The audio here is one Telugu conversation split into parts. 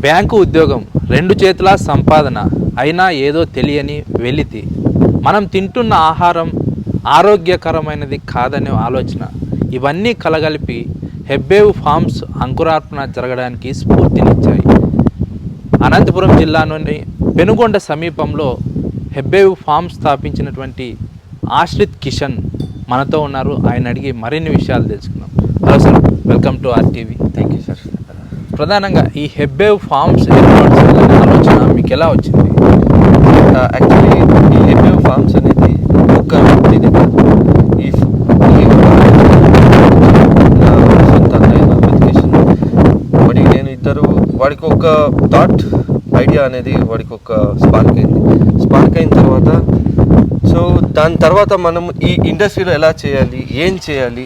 బ్యాంకు ఉద్యోగం రెండు చేతుల సంపాదన అయినా ఏదో తెలియని వెలితి. మనం తింటున్న ఆహారం ఆరోగ్యకరమైనది కాదనే ఆలోచన, ఇవన్నీ కలగలిపి హెబ్బేవు ఫార్మ్స్ అంకురార్పణ జరగడానికి స్ఫూర్తినిచ్చాయి. అనంతపురం జిల్లాలోని పెనుగొండ సమీపంలో హెబ్బేవు ఫార్మ్స్ స్థాపించినటువంటి ఆశ్రిత్ కిషన్ మనతో ఉన్నారు. ఆయన అడిగి మరిన్ని విషయాలు తెలుసుకుందాం. Hello sir, welcome to RTV. Thank you sir. ప్రధానంగా ఈ హెబ్బేవ్ ఫార్మ్స్ ఏర్పాటు చేయాలనే ఆలోచన మీకు ఎలా వచ్చింది? యాక్చువల్లీ ఈ హెబ్బేవ్ ఫార్మ్స్ అనేది ఒక ఇది ఈ నా సొంత అన్నయ్య మెడికేషన్ వాడి నేను ఇద్దరు వాడికి ఒక థాట్ ఐడియా అనేది వాడికి ఒక స్పార్క్ అయిన తర్వాత సో దాని తర్వాత మనం ఈ ఇండస్ట్రీలో ఎలా చేయాలి, ఏం చేయాలి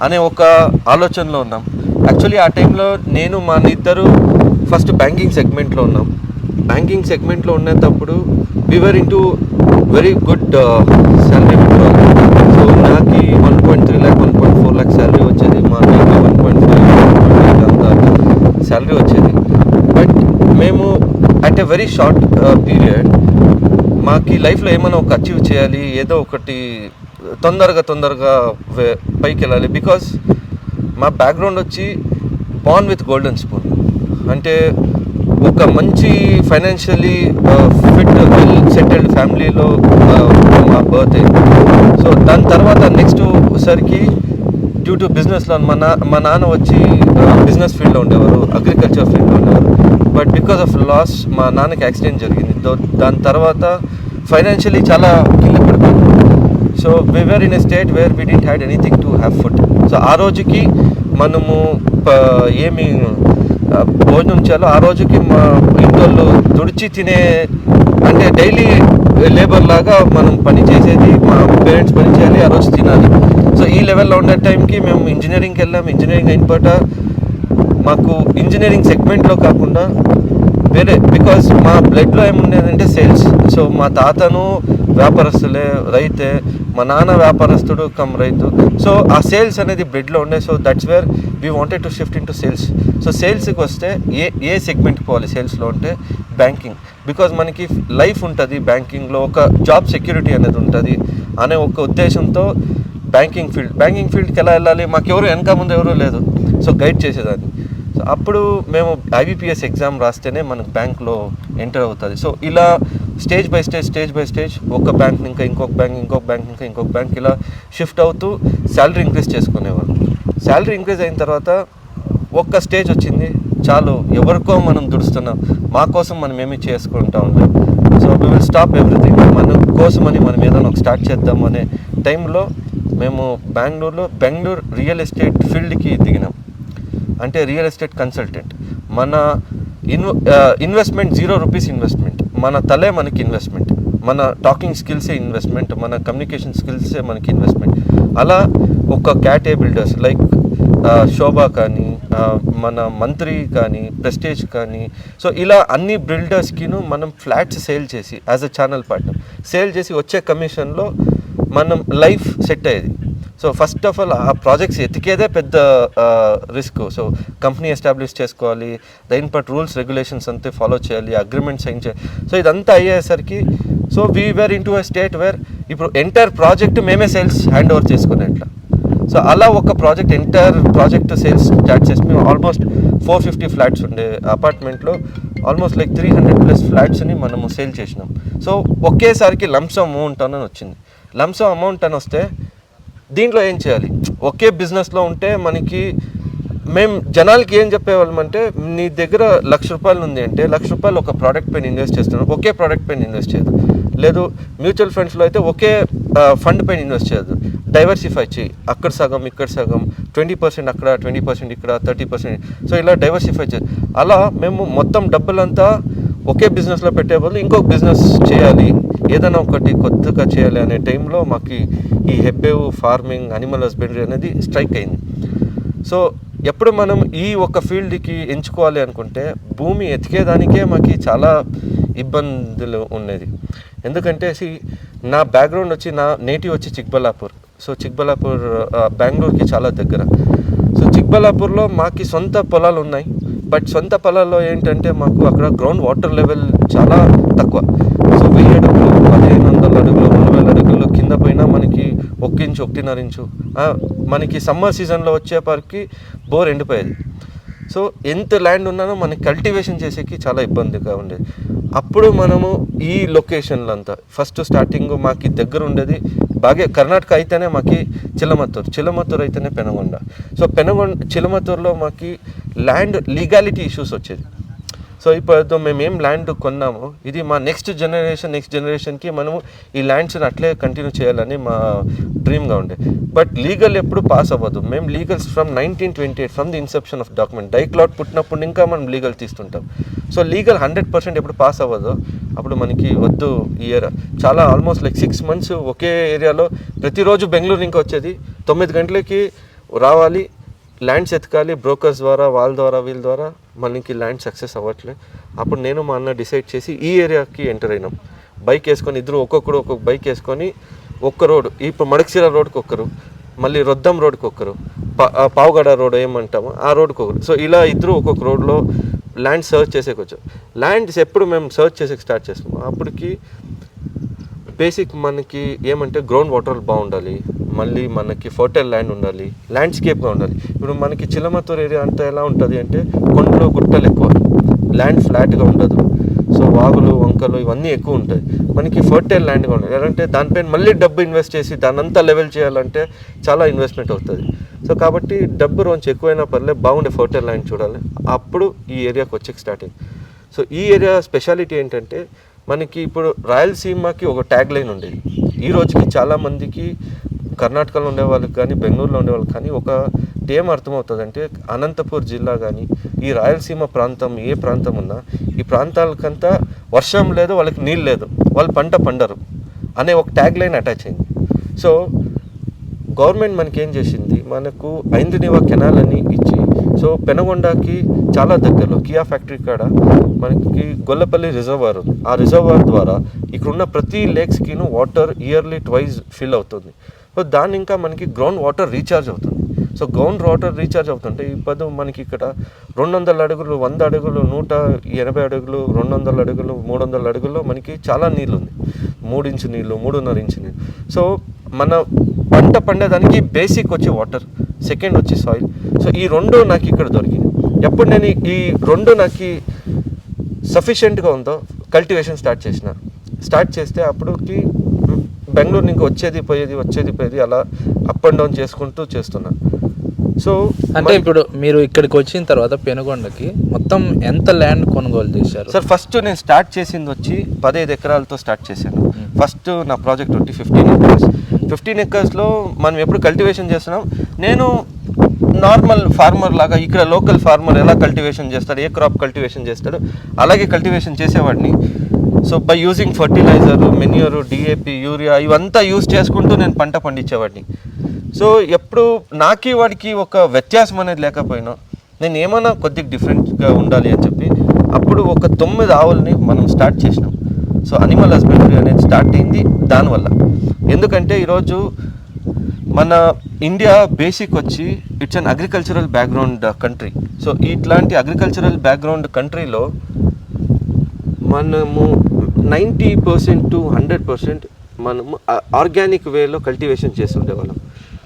అనే ఒక ఆలోచనలో ఉన్నాం. యాక్చువల్లీ ఆ టైంలో నేను మా ఇద్దరు ఫస్ట్ బ్యాంకింగ్ సెగ్మెంట్లో ఉన్నాం. బ్యాంకింగ్ సెగ్మెంట్లో ఉండేటప్పుడు we are into very good salary withdrawal. So నాకు 1.3 lakh 1.4 lakh శాలరీ వచ్చేది, మా అన్నయ్యకి 1.5 అంత శాలరీ వచ్చేది. బట్ మేము at a very short period మాకు లైఫ్లో ఏమైనా ఒక అచీవ్ చేయాలి, ఏదో ఒకటి తొందరగా పైకి వెళ్ళాలి. బికాస్ మా బ్యాక్గ్రౌండ్ వచ్చి బార్న్ విత్ గోల్డెన్ స్పూన్, అంటే ఒక మంచి ఫైనాన్షియలీ ఫిట్ వెల్ సెటిల్డ్ ఫ్యామిలీలో మా బర్త్ అయింది. సో దాని తర్వాత నెక్స్ట్ సరికి డ్యూ టు బిజినెస్లో మా నాన్న వచ్చి బిజినెస్ ఫీల్డ్లో ఉండేవారు, అగ్రికల్చర్ ఫీల్డ్లో ఉండేవారు. బట్ బికాస్ ఆఫ్ లాస్ మా నాన్నకి యాక్సిడెంట్ జరిగింది. దాని తర్వాత ఫైనాన్షియలీ చాలా కింద పడిపోయింది. So we are in a state where we didn't had anything to have food. So ఆ రోజుకి మనము ఏమి భోజనం చేయాలో ఆ రోజుకి మా ఇంట్లో తుడిచి తినే, అంటే డైలీ లేబర్ లాగా మనం పని చేసేది, మా పేరెంట్స్ పని చేయాలి, ఆ రోజు తినాలి. సో ఈ లెవెల్లో ఉండే టైంకి మేము ఇంజనీరింగ్కి వెళ్ళాము. ఇంజనీరింగ్ అయిన పాట మాకు ఇంజనీరింగ్ సెగ్మెంట్లో కాకుండా వేరే, బికాజ్ మా బ్లడ్లో ఏముండేదంటే సేల్స్. సో మా తాతను వ్యాపారస్తులే, రైతే, మా నాన్న వ్యాపారస్తుడు కమ్ రైతు. సో ఆ సేల్స్ అనేది బ్లడ్లో ఉండే. So that's where we wanted to shift into sales. So సేల్స్కి వస్తే ఏ సెగ్మెంట్కి పోవాలి సేల్స్లో అంటే బ్యాంకింగ్. బికాజ్ మనకి లైఫ్ ఉంటుంది బ్యాంకింగ్లో, ఒక జాబ్ సెక్యూరిటీ అనేది ఉంటుంది అనే ఒక ఉద్దేశంతో బ్యాంకింగ్ ఫీల్డ్కి ఎలా వెళ్ళాలి, మాకెవరు వెనక ముందు ఎవరూ లేదు. సో గైడ్ చేసేదాన్ని. సో అప్పుడు మేము IBPS ఎగ్జామ్ రాస్తేనే మనకు బ్యాంక్లో ఎంటర్ అవుతుంది. సో ఇలా స్టేజ్ బై స్టేజ్ ఒక బ్యాంక్ ఇంకా ఇంకొక బ్యాంక్ ఇలా షిఫ్ట్ అవుతూ శాలరీ ఇంక్రీజ్ చేసుకునేవారు. శాలరీ ఇంక్రీజ్ అయిన తర్వాత ఒక్క స్టేజ్ వచ్చింది, చాలు ఎవరికో మనం దుడుస్తున్నాం, మా కోసం మనం ఏమీ చేసుకుంటా ఉన్నాం. So we will stop everything, మన కోసమని మనం ఏదైనా ఒక స్టార్ట్ చేద్దాం అనే టైంలో మేము బెంగళూరు రియల్ ఎస్టేట్ ఫీల్డ్కి దిగినాం. అంటే రియల్ ఎస్టేట్ కన్సల్టెంట్. మన ఇన్వెస్ట్మెంట్ 0 రూపీస్ ఇన్వెస్ట్మెంట్, మన తలే మనకి ఇన్వెస్ట్మెంట్, మన టాకింగ్ స్కిల్సే ఇన్వెస్ట్మెంట్, మన కమ్యూనికేషన్ స్కిల్సే మనకి ఇన్వెస్ట్మెంట్. అలా ఒక క్యాటే బిల్డర్స్ లైక్ శోభా కానీ, మన మంత్రి కానీ, ప్రెస్టేజ్ కానీ, సో ఇలా అన్ని బిల్డర్స్కిను మనం ఫ్లాట్స్ సేల్ చేసి as a channel partner sale చేసి వచ్చే కమిషన్లో మనం లైఫ్ సెట్ అయ్యేది. సో ఫస్ట్ ఆఫ్ ఆల్ ఆ ప్రాజెక్ట్స్ ఎతికేదే పెద్ద రిస్క్. సో కంపెనీ ఎస్టాబ్లిష్ చేసుకోవాలి, దాని పాటు రూల్స్ రెగ్యులేషన్స్ అంతే ఫాలో చేయాలి, అగ్రిమెంట్ సైన్ చేయాలి. సో ఇదంతా అయ్యేసరికి so we were in to a state where ఇప్పుడు ఎంటైర్ ప్రాజెక్ట్ మేమే సేల్స్ హ్యాండ్ ఓవర్ చేసుకునేట్లా. సో అలా ఒక ఎంటైర్ ప్రాజెక్ట్ సేల్స్ స్టార్ట్ చేసి మేము ఆల్మోస్ట్ 450 ఫ్లాట్స్ ఉండే అపార్ట్మెంట్లో ఆల్మోస్ట్ లైక్ 300+ ఫ్లాట్స్ని మనము సేల్ చేసినాం. సో ఒకేసారికి లంసమ్ అమౌంట్ అని వచ్చింది. లంసమ్ అమౌంట్ అని వస్తే దీంట్లో ఏం చేయాలి, ఒకే బిజినెస్లో ఉంటే మనకి మేము జనాలకి ఏం చెప్పేవాళ్ళం అంటే, నీ దగ్గర ₹1,00,000 ఉంది అంటే ₹1,00,000 ఒక ప్రోడక్ట్ పైన ఇన్వెస్ట్ చేస్తున్నాం, ఒకే ప్రోడక్ట్ పైన ఇన్వెస్ట్ చేయదు. లేదు మ్యూచువల్ ఫండ్స్లో అయితే ఒకే ఫండ్ పైన ఇన్వెస్ట్ చేయదు, డైవర్సిఫై చేయి, అక్కడ సగం ఇక్కడ సగం, 20% అక్కడ 20% ఇక్కడ 30%. సో ఇలా డైవర్సిఫై చేయాలి. అలా మేము మొత్తం డబ్బులంతా ఒకే బిజినెస్లో పెట్టే బదులు ఇంకొక బిజినెస్ చేయాలి, ఏదైనా ఒకటి కొత్తగా చేయాలి అనే టైంలో మాకు ఈ హెబ్బేవ్ ఫార్మింగ్, అనిమల్ హస్బెండరీ అనేది స్ట్రైక్ అయింది. సో ఎప్పుడు మనం ఈ ఒక ఫీల్డ్కి ఎంచుకోవాలి అనుకుంటే భూమి ఎతికేదానికే మాకు చాలా ఇబ్బందులు ఉండేది. ఎందుకంటే నా బ్యాక్గ్రౌండ్ వచ్చి, నా నేటివ్ వచ్చి చిక్బల్లాపూర్. సో చిక్బల్లాపూర్ బెంగళూరుకి చాలా దగ్గర. సో చిక్బల్లాపూర్లో మాకు సొంత పొలాలు ఉన్నాయి, బట్ సొంత పొలాల్లో ఏంటంటే మాకు అక్కడ గ్రౌండ్ వాటర్ లెవెల్ చాలా తక్కువ. సో 1000 అడుగులు, 1500 అడుగులు, 2000 అడుగులు కింద పోయినా మనకి 1 ఇంచు 1.5 ఇంచు. మనకి సమ్మర్ సీజన్లో వచ్చేపరికి బోర్ ఎండిపోయేది. సో ఎంత ల్యాండ్ ఉన్నానో మనకి కల్టివేషన్ చేసేకి చాలా ఇబ్బందిగా ఉండేది. అప్పుడు మనము ఈ లొకేషన్లో అంతా ఫస్ట్ స్టార్టింగ్ మాకు దగ్గర ఉండేది బాగా కర్ణాటక అయితేనే మాకు చిలమత్తూరు అయితేనే పెనుగొండ. సో చిలమత్తూరులో మాకు ల్యాండ్ లీగాలిటీ ఇష్యూస్ వచ్చేది. సో ఇప్పుడు మేము ల్యాండ్ కొన్నాము, ఇది మా నెక్స్ట్ జనరేషన్కి మనము ఈ ల్యాండ్స్ని అట్లే కంటిన్యూ చేయాలని మా డ్రీమ్గా ఉండే. బట్ లీగల్ ఎప్పుడు పాస్ అవ్వదు. మేము legals from 1928 from the inception of document డైక్లాట్ పుట్టినప్పుడు ఇంకా మనం లీగల్ తీస్తుంటాం. సో లీగల్ 100% ఎప్పుడు పాస్ అవ్వదు. అప్పుడు మనకి వద్దు ఈ ఇయర్ చాలా ఆల్మోస్ట్ లైక్ 6 months ఒకే ఏరియాలో ప్రతిరోజు బెంగళూరు ఇంకా వచ్చేది 9 గంటలకి రావాలి, ల్యాండ్స్ ఎతకాలి, బ్రోకర్స్ ద్వారా వీళ్ళ ద్వారా మనకి ల్యాండ్ సక్సెస్ అవ్వట్లే. అప్పుడు నేను మా అన్న డిసైడ్ చేసి ఈ ఏరియాకి ఎంటర్ అయినాం. బైక్ వేసుకొని ఇద్దరు ఒక్కొక్క బైక్ వేసుకొని ఒక్క రోడ్, ఇప్పుడు మడక్సిర రోడ్కి ఒక్కరు, మళ్ళీ రొద్దం రోడ్కి ఒక్కరు, పావుగడ రోడ్ ఏమంటామో ఆ రోడ్కి ఒకరు. సో ఇలా ఇద్దరు ఒక్కొక్క రోడ్లో ల్యాండ్ సర్చ్ చేసేకొచ్చు. ల్యాండ్స్ ఎప్పుడు మేము సర్చ్ చేసేకి స్టార్ట్ చేస్తాము అప్పటికి బేసిక్ మనకి ఏమంటే గ్రౌండ్ వాటర్ బాగుండాలి, మళ్ళీ మనకి ఫర్టైల్ ల్యాండ్ ఉండాలి, ల్యాండ్స్కేప్గా ఉండాలి. ఇప్పుడు మనకి చిలమత్తూరు ఏరియా అంతా ఎలా ఉంటుంది అంటే కొండలు గుట్టలు ఎక్కువ, ల్యాండ్ ఫ్లాట్గా ఉండదు. సో వాగులు వంకలు ఇవన్నీ ఎక్కువ ఉంటాయి. మనకి ఫర్టైల్ ల్యాండ్గా ఉండాలి. అంటే దానిపైన మళ్ళీ డబ్బు ఇన్వెస్ట్ చేసి దానంతా లెవెల్ చేయాలంటే చాలా ఇన్వెస్ట్మెంట్ అవుతుంది. సో కాబట్టి డబ్బు రోజు ఎక్కువైనా పర్లేదు, బాగుండే ఫర్టైల్ ల్యాండ్ చూడాలి. అప్పుడు ఈ ఏరియాకి వచ్చే స్టార్టింగ్. సో ఈ ఏరియా స్పెషాలిటీ ఏంటంటే మనకి ఇప్పుడు రాయలసీమకి ఒక ట్యాగ్ లైన్ ఉండేది. ఈ రోజుకి చాలామందికి కర్ణాటకలో ఉండే వాళ్ళకి కానీ బెంగళూరులో ఉండే వాళ్ళకి కానీ ఒక ఏం అర్థమవుతుందంటే అనంతపూర్ జిల్లా కానీ ఈ రాయలసీమ ప్రాంతం ఏ ప్రాంతం ఉన్నా ఈ ప్రాంతాలకంతా వర్షం లేదు, వాళ్ళకి నీళ్ళు లేదు, వాళ్ళు పంట పండరు అనే ఒక ట్యాగ్ లైన్ అటాచ్ అయింది. సో గవర్నమెంట్ మనకి ఏం చేసింది, మనకు ఐంద్రినివా కెనాల్ అని ఇచ్చి, సో పెనుగొండకి చాలా దగ్గరలో కియా ఫ్యాక్టరీ కాడ మనకి గొల్లపల్లి రిజర్వాయర్ ఉంది. ఆ రిజర్వాయర్ ద్వారా ఇక్కడున్న ప్రతి లేక్స్కిను వాటర్ ఇయర్లీ ట్వైస్ ఫిల్ అవుతుంది. సో దాన్ని ఇంకా మనకి గ్రౌండ్ వాటర్ రీఛార్జ్ అవుతుంది. సో గ్రౌండ్ వాటర్ రీఛార్జ్ అవుతుంటే ఇప్పుడు మనకి ఇక్కడ 200 అడుగులు, 100 అడుగులు, 180 అడుగులు, 200 అడుగులు, 300 అడుగుల్లో మనకి చాలా నీళ్ళు ఉంది. 3 ఇంచు నీళ్ళు, 3.5 ఇంచు నీళ్ళు. సో మన పంట పండేదానికి బేసిక్ వచ్చి వాటర్, సెకండ్ వచ్చి సాయిల్. సో ఈ రెండు నాకు ఇక్కడ దొరికింది. ఎప్పుడు నేను ఈ రెండు నాకు సఫిషియెంట్గా ఉందో కల్టివేషన్ స్టార్ట్ చేస్తే అప్పటికి బెంగళూరు ఇంకా వచ్చేది పోయేది అలా అప్ అండ్ డౌన్ చేసుకుంటూ చేస్తున్నా. సో అంటే ఇప్పుడు మీరు ఇక్కడికి వచ్చిన తర్వాత పెనుగొండకి మొత్తం ఎంత ల్యాండ్ కొనుగోలు చేశారు? సార్ ఫస్ట్ నేను స్టార్ట్ చేసింది వచ్చి 15 ఎకరాలతో స్టార్ట్ చేశాను. ఫస్ట్ నా ప్రాజెక్ట్ వచ్చి 15 ఎకర్స్లో మనం ఎప్పుడు కల్టివేషన్ చేస్తున్నాం. నేను నార్మల్ ఫార్మర్ లాగా ఇక్కడ లోకల్ ఫార్మర్ ఎలా కల్టివేషన్ చేస్తాడు, ఏ క్రాప్ కల్టివేషన్ చేస్తాడు అలాగే కల్టివేషన్ చేసేవాడిని. So by using fertiliser, manure, DAP, urea ఇవంతా యూజ్ చేసుకుంటూ నేను పంట పండించేవాడిని. సో ఎప్పుడు నాకి వాడికి ఒక వ్యత్యాసం అనేది లేకపోయినా నేను ఏమైనా కొద్దిగా డిఫరెంట్గా ఉండాలి అని చెప్పి అప్పుడు ఒక 9 ఆవుల్ని మనం స్టార్ట్ చేసినాం. సో అనిమల్ హస్బెండరీ అనేది స్టార్ట్ అయింది దానివల్ల. ఎందుకంటే ఈరోజు మన ఇండియా బేసిక్ వచ్చి it's an agricultural background country. So ఇట్లాంటి అగ్రికల్చరల్ బ్యాక్గ్రౌండ్ కంట్రీలో మనము 90% to 100% మనము ఆర్గానిక్ వేలో కల్టివేషన్ చేస్తుండేవాళ్ళం.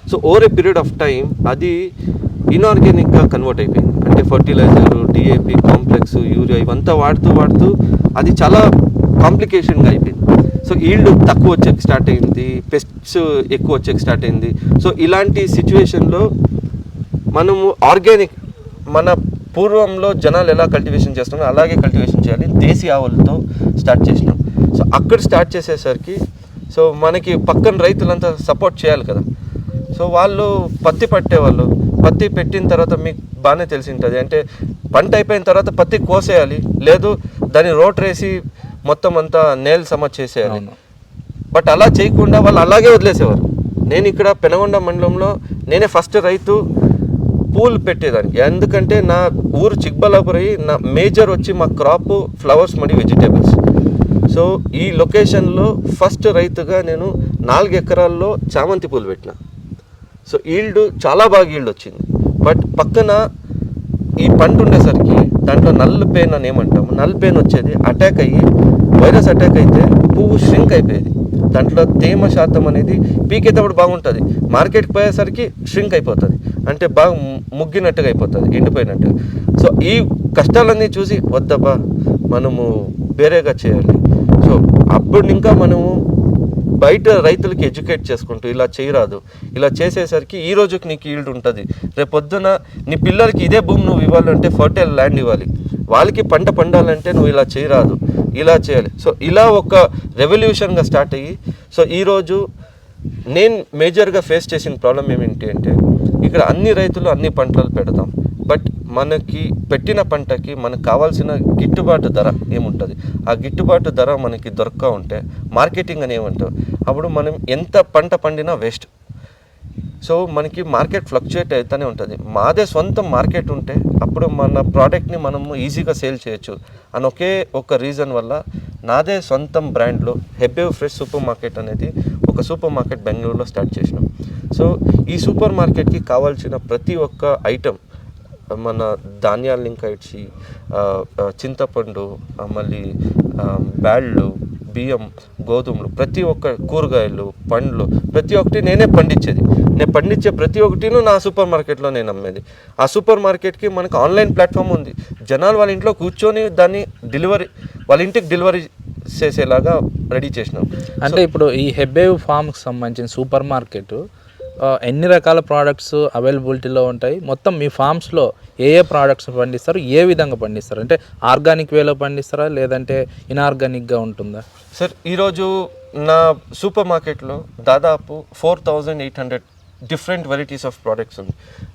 So over a period of time అది ఇన్ఆర్గానిక్గా కన్వర్ట్ అయిపోయింది. అంటే ఫర్టిలైజరు, డిఏపి, కాంప్లెక్స్, యూరియా ఇవంతా వాడుతూ అది చాలా కాంప్లికేషన్గా అయిపోయింది. సో ఈల్డ్ తక్కువ వచ్చేకి స్టార్ట్ అయింది, పెస్ట్స్ ఎక్కువ వచ్చేకి స్టార్ట్ అయింది. సో ఇలాంటి సిచ్యువేషన్లో మనము ఆర్గానిక్ మన పూర్వంలో జనాలు ఎలా కల్టివేషన్ చేస్తున్నారో అలాగే కల్టివేషన్ చేయాలి, దేశీ ఆవులతో స్టార్ట్ చేసినాం. సో అక్కడ స్టార్ట్ చేసేసరికి సో మనకి పక్కన రైతులంతా సపోర్ట్ చేయాలి కదా. సో వాళ్ళు పత్తి పట్టేవాళ్ళు, పత్తి పెట్టిన తర్వాత మీకు బాగానే తెలిసి ఉంటుంది, అంటే పంట అయిపోయిన తర్వాత పత్తి కోసేయాలి, లేదు దాన్ని రోటరేసి మొత్తం అంతా నేల సమ చేసేయాలి. బట్ అలా చేయకుండా వాళ్ళు అలాగే వదిలేసేవారు. నేను ఇక్కడ పెనుగొండ మండలంలో నేనే ఫస్ట్ రైతు పూల్ పెట్టేదానికి. ఎందుకంటే నా ఊరు చిక్బల్లాపురి, నా మేజర్ వచ్చి మా క్రాప్ ఫ్లవర్స్ మరియు వెజిటేబుల్స్. సో ఈ లొకేషన్లో ఫస్ట్ రైతుగా నేను 4 ఎకరాల్లో చామంతి పూలు పెట్టిన. సో ఈల్డ్ చాలా బాగా ఈల్డ్ వచ్చింది. బట్ పక్కన ఈ పంట ఉండేసరికి దాంట్లో నల్ పెయిన్ అని ఏమంటాము, నల్ పెయిన్ వచ్చేది అటాక్ అయ్యి వైరస్ అటాక్ అయితే పువ్వు ష్రింక్ అయిపోయేది. దాంట్లో తేమ శాతం అనేది పీకేటప్పుడు బాగుంటుంది, మార్కెట్కి పోయేసరికి ష్రింక్ అయిపోతుంది, అంటే బాగా ముగ్గినట్టుగా అయిపోతుంది, ఎండిపోయినట్టుగా. సో ఈ కష్టాలన్నీ చూసి వద్దబ్బా మనము వేరేగా చేయాలి. సో అప్పుడు ఇంకా మనము బయట రైతులకి ఎడ్యుకేట్ చేసుకుంటూ ఇలా చేయరాదు, ఇలా చేసేసరికి ఈ రోజుకి నీకు ఈల్డ్ ఉంటుంది, రేపొద్దున నీ పిల్లలకి ఇదే భూమి నువ్వు ఇవ్వాలంటే ఫర్టైల్ ల్యాండ్ ఇవ్వాలి, వాళ్ళకి పంట పండాలంటే నువ్వు ఇలా చేయరాదు, ఇలా చేయాలి. సో ఇలా ఒక రెవల్యూషన్గా స్టార్ట్ అయ్యి, సో ఈరోజు నేను మేజర్గా ఫేస్ చేసిన ప్రాబ్లం ఏమిటి అంటే, ఇక్కడ అన్ని రైతులు అన్ని పంటలు పెడతాం, బట్ మనకి పెట్టిన పంటకి మనకు కావాల్సిన గిట్టుబాటు ధర ఏముంటుంది, ఆ గిట్టుబాటు ధర మనకి దొరక్క ఉంటే మార్కెటింగ్ అని ఏమంటారు, అప్పుడు మనం ఎంత పంట పండినా వేస్ట్. సో మనకి మార్కెట్ ఫ్లక్చుయేట్ అవుతూనే ఉంటుంది. మాదే సొంత మార్కెట్ ఉంటే అప్పుడు మన ప్రోడక్ట్ని మనము ఈజీగా సేల్ చేయొచ్చు అని ఒకే ఒక రీజన్ వల్ల నాదే సొంతం బ్రాండ్లో హెబ్బేవ్ ఫ్రెష్ సూపర్ మార్కెట్ అనేది ఒక సూపర్ మార్కెట్ బెంగళూరులో స్టార్ట్ చేసినాం. సో ఈ సూపర్ మార్కెట్కి కావాల్సిన ప్రతి ఒక్క ఐటమ్, మన ధాన్యాల ఇంకా ఇచ్చి చింతపండు, మళ్ళీ బ్యాళ్ళు, బియ్యం, గోధుమలు, ప్రతి ఒక్క కూరగాయలు, పండ్లు, ప్రతి ఒక్కటి నేనే పండించేది. నేను పండించే ప్రతి ఒక్కటిను నా సూపర్ మార్కెట్లో నేను అమ్మేది. ఆ సూపర్ మార్కెట్కి మనకు ఆన్లైన్ ప్లాట్ఫామ్ ఉంది, జనాలు వాళ్ళ ఇంట్లో కూర్చొని దాన్ని డెలివరీ, వాళ్ళ ఇంటికి డెలివరీ చేసేలాగా రెడీ చేసినాం. అంటే ఇప్పుడు ఈ హెబ్బేవ్ ఫార్మ్కి సంబంధించిన సూపర్ మార్కెట్ ఎన్ని రకాల ప్రోడక్ట్స్ అవైలబిలిటీలో ఉంటాయి, మొత్తం మీ ఫార్మ్స్లో ఏ ఏ ప్రోడక్ట్స్ పండిస్తారు, ఏ విధంగా పండిస్తారు, అంటే ఆర్గానిక్ వేలో పండిస్తారా లేదంటే ఇన్ఆర్గానిక్గా ఉంటుందా? సార్ ఈరోజు నా సూపర్ మార్కెట్లో దాదాపు 4800 డిఫరెంట్ వెరైటీస్ ఆఫ్ ప్రోడక్ట్స్ ఉంది.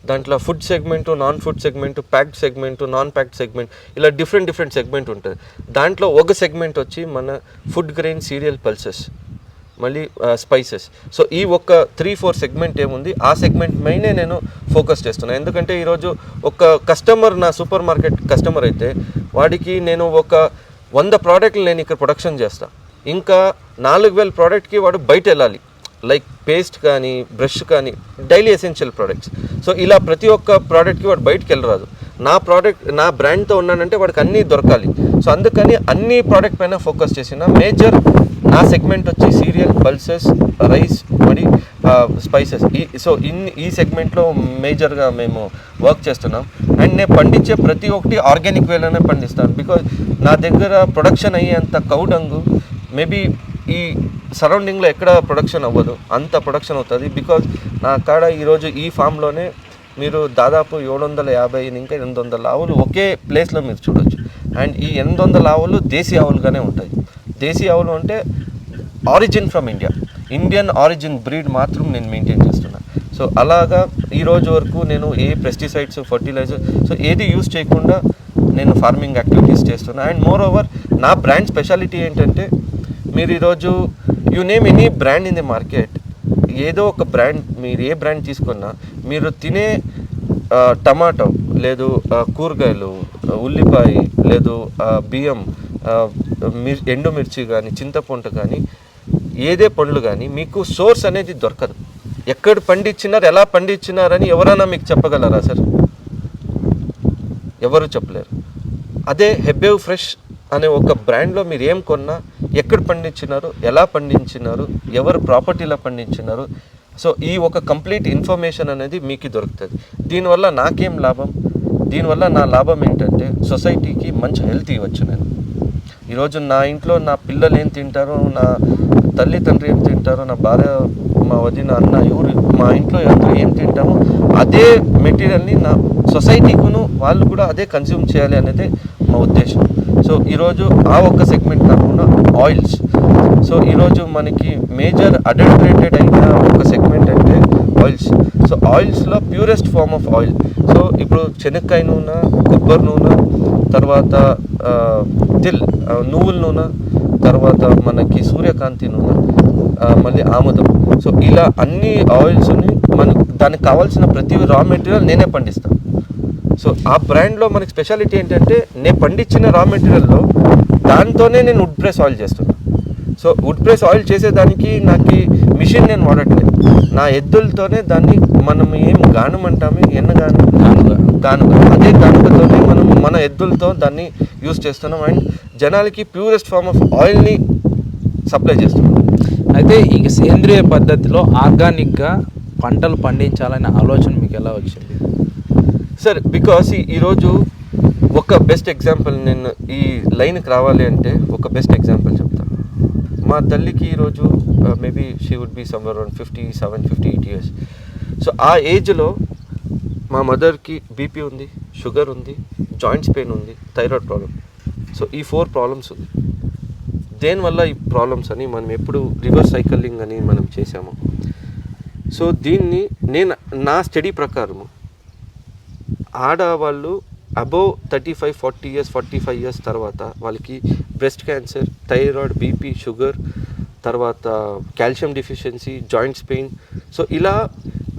దాంట్లో food segment, non food segment, packed segment, non packed segment, ఇలా డిఫరెంట్ సెగ్మెంట్ ఉంటుంది. దాంట్లో ఒక సెగ్మెంట్ వచ్చి మన ఫుడ్ గ్రెయిన్, సీరియల్, పల్సెస్, మళ్ళీ స్పైసెస్. సో ఈ ఒక 3-4 సెగ్మెంట్ ఏముంది, ఆ సెగ్మెంట్ మెయినే నేను ఫోకస్ చేస్తున్నాను. ఎందుకంటే ఈరోజు ఒక కస్టమర్ నా సూపర్ మార్కెట్ కస్టమర్ అయితే వాడికి నేను ఒక 100 ప్రోడక్ట్లు నేను ఇక్కడ ప్రొడక్షన్ చేస్తాను, ఇంకా 4000 ప్రోడక్ట్కి వాడు బయట వెళ్ళాలి, లైక్ పేస్ట్ కానీ, బ్రష్ కానీ, డైలీ ఎసెన్షియల్ ప్రోడక్ట్స్. సో ఇలా ప్రతి ఒక్క ప్రోడక్ట్కి వాడు బయటకు వెళ్ళరాదు. నా ప్రోడక్ట్ నా బ్రాండ్తో ఉన్నానంటే వాడికి అన్నీ దొరకాలి. సో అందుకని అన్ని ప్రోడక్ట్ పైన ఫోకస్ చేసిన మేజర్ నా సెగ్మెంట్ వచ్చి సీరియల్, పల్సెస్, రైస్, మరి స్పైసెస్. ఈ సెగ్మెంట్లో మేజర్గా మేము వర్క్ చేస్తున్నాం. అండ్ నేను పండించే ప్రతి ఒక్కటి ఆర్గానిక్ వేలోనే పండిస్తాను. బికాజ్ నా దగ్గర ప్రొడక్షన్ అయ్యేంత కౌడంగు మేబీ ఈ సరౌండింగ్లో ఎక్కడ ప్రొడక్షన్ అవ్వదు, అంత ప్రొడక్షన్ అవుతుంది. బికాజ్ నా కాడ ఈరోజు ఈ ఫామ్లోనే మీరు దాదాపు 750 ఇంకా 800 ఆవులు ఒకే ప్లేస్లో మీరు చూడొచ్చు. అండ్ ఈ 800 ఆవులు దేశీ ఆవులుగానే ఉంటాయి. దేశీ ఆవులు అంటే origin from India, Indian origin breed మాత్రం నేను మెయింటైన్ చేస్తున్నాను. సో అలాగా ఈరోజు వరకు నేను ఏ పెస్టిసైడ్స్, ఫర్టిలైజర్, సో ఏది యూజ్ చేయకుండా నేను ఫార్మింగ్ యాక్టివిటీస్ చేస్తున్నాను. అండ్ మోర్ ఓవర్ నా బ్రాండ్ స్పెషాలిటీ ఏంటంటే, మీరు ఈరోజు you name any brand in the market, ఏదో ఒక బ్రాండ్ మీరు ఏ బ్రాండ్ తీసుకున్నా మీరు తినే టమాటో, లేదు కూరగాయలు, ఉల్లిపాయ, లేదు బియ్యం, ఎండుమిర్చి కానీ, చింతపండు కానీ, ఏదే పండ్లు కానీ మీకు సోర్స్ అనేది దొరకదు. ఎక్కడ పండించినారు, ఎలా పండించినారని ఎవరైనా మీకు చెప్పగలరా సార్? ఎవరు చెప్పలేరు. అదే హెబ్బేవ్ ఫ్రెష్ అనే ఒక బ్రాండ్లో మీరు ఏం కొన్నా, ఎక్కడ పండించినారు, ఎలా పండించినారు, ఎవరు ప్రాపర్టీలో పండించినారు, సో ఈ ఒక కంప్లీట్ ఇన్ఫర్మేషన్ అనేది మీకు దొరుకుతుంది. దీనివల్ల నాకేం లాభం, దీనివల్ల నా లాభం ఏంటంటే సొసైటీకి మంచి హెల్త్ ఇవ్వచ్చు. నేను ఈరోజు నా ఇంట్లో నా పిల్లలు ఏం తింటారో, నా తల్లి తండ్రి ఏం తింటారో, నా భార్య, మా వదిన, అన్న, ఎవరు మా ఇంట్లో అందరూ ఏం తింటామో అదే మెటీరియల్ని నా సొసైటీకును వాళ్ళు కూడా అదే కన్జ్యూమ్ చేయాలి అనేది మా ఉద్దేశం. సో ఈరోజు ఆ ఒక్క సెగ్మెంట్ కాకుండా ఆయిల్స్, సో ఈరోజు మనకి మేజర్ అడల్టరేటెడ్ అయిన ఒక సెగ్మెంట్ అంటే ఆయిల్స్. సో ఆయిల్స్లో purest form of oil, so ఇప్పుడు శనక్కాయ నూనె, కొబ్బరి నూనె, తర్వాత నువ్వుల నూనె, తర్వాత మనకి సూర్యకాంతి నూనె, మళ్ళీ ఆముదం. సో ఇలా అన్ని ఆయిల్స్ని మనకి దానికి కావాల్సిన ప్రతి రా మెటీరియల్ నేనే పండిస్తాను. సో ఆ బ్రాండ్లో మనకి స్పెషాలిటీ ఏంటంటే, నేను పండించిన రా మెటీరియల్లో దాంతోనే నేను వుడ్ ప్రెస్ ఆయిల్ చేస్తున్నాను. సో వుడ్ ప్రెస్ ఆయిల్ చేసేదానికి నాకు మిషన్ నేను వాడట్లేదు, నా ఎద్దులతోనే దాన్ని మనం ఏం గానం అంటామే, అదే గానుగతోనే మనం మన ఎద్దులతో దాన్ని యూస్ చేస్తున్నాం అండ్ జనాలకి ప్యూరెస్ట్ ఫార్మ్ ఆఫ్ ఆయిల్ని సప్లై చేస్తున్నాం. అయితే ఈ సేంద్రియ పద్ధతిలో ఆర్గానిక్గా పంటలు పండించాలనే ఆలోచన మీకు ఎలా వచ్చింది? సార్ బికాస్ ఈరోజు ఒక బెస్ట్ ఎగ్జాంపుల్, నేను ఈ లైన్కి రావాలి అంటే ఒక బెస్ట్ ఎగ్జాంపుల్ చెప్తాను. మా తల్లికి ఈరోజు maybe she would be somewhere around 57-58 years. So ఆ ఏజ్లో మా మదర్కి బీపీ ఉంది, షుగర్ ఉంది, జాయింట్స్ పెయిన్ ఉంది, థైరాయిడ్ ప్రాబ్లం. సో ఈ 4 ప్రాబ్లమ్స్ ఉంది. దేనివల్ల ఈ ప్రాబ్లమ్స్ అని మనం ఎప్పుడు రివర్స్ సైకిలింగ్ అని మనం చేసాము. సో దీన్ని నేను నా స్టడీ ప్రకారము ఆడవాళ్ళు అబోవ్ 35-40 years 45 years తర్వాత వాళ్ళకి breast cancer, thyroid, BP, sugar, తర్వాత calcium deficiency, joints pain, so ఇలా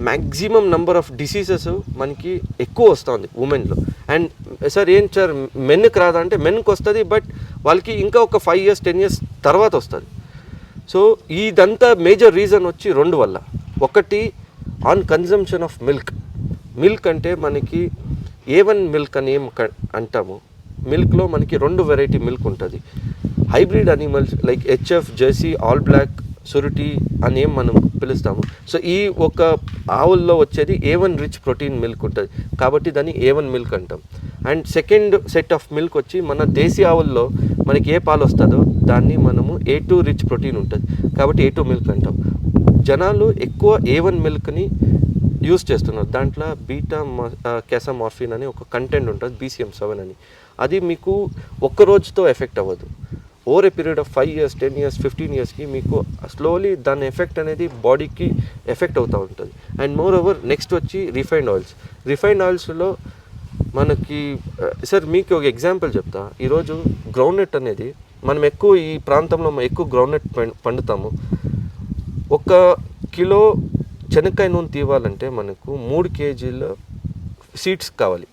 మ్యాక్సిమం నెంబర్ ఆఫ్ డిసీజెస్ మనకి ఎక్కువ వస్తుంది ఉమెన్లో. అండ్ సార్ ఏం సార్ మెన్కి రాదా అంటే మెన్కి వస్తుంది, బట్ వాళ్ళకి ఇంకా ఒక 5 years 10 years తర్వాత వస్తుంది. సో ఇదంతా మేజర్ రీజన్ వచ్చి 2 వల్ల. ఒకటి ఆన్ కన్జంప్షన్ ఆఫ్ మిల్క్ అంటే మనకి A1 మిల్క్ అని ఏం అంటాము. మిల్క్లో మనకి 2 వెరైటీ మిల్క్ ఉంటుంది. Hybrid animals like HF, jersey, all black, Surti అని ఏం మనం పిలుస్తాము. సో ఈ ఒక ఆవుల్లో వచ్చేది A1 రిచ్ ప్రోటీన్ మిల్క్ ఉంటుంది కాబట్టి దాన్ని A1 మిల్క్ అంటాం. And second set of milk వచ్చి మన దేశీ ఆవుల్లో మనకి ఏ పాలు వస్తుందో దాన్ని మనము A2 రిచ్ ప్రోటీన్ ఉంటుంది కాబట్టి A2 మిల్క్ అంటాం. జనాలు ఎక్కువ A1 మిల్క్ని యూస్ చేస్తున్నారు. దాంట్లో బీటా క్యాసమార్ఫిన్ అని ఒక కంటెంట్ ఉంటుంది, BCM7 అని. అది మీకు ఒక్క రోజుతో ఎఫెక్ట్ అవ్వదు. Over a period of 5 years 10 years 15 yearsకి మీకు స్లోలీ దాని ఎఫెక్ట్ అనేది బాడీకి ఎఫెక్ట్ అవుతూ ఉంటుంది. అండ్ మోర్ ఓవర్ నెక్స్ట్ వచ్చి రిఫైన్డ్ ఆయిల్స్లో మనకి సార్ మీకు ఒక ఎగ్జాంపుల్ చెప్తా. ఈరోజు గ్రౌండ్నట్ అనేది మనం ఎక్కువ ఈ ప్రాంతంలో ఎక్కువ గ్రౌండ్నట్ పండుతాము. 1 కిలో శనక్కాయ నూనె తీవాలంటే మనకు 3 kgs సీడ్స్ కావాలి.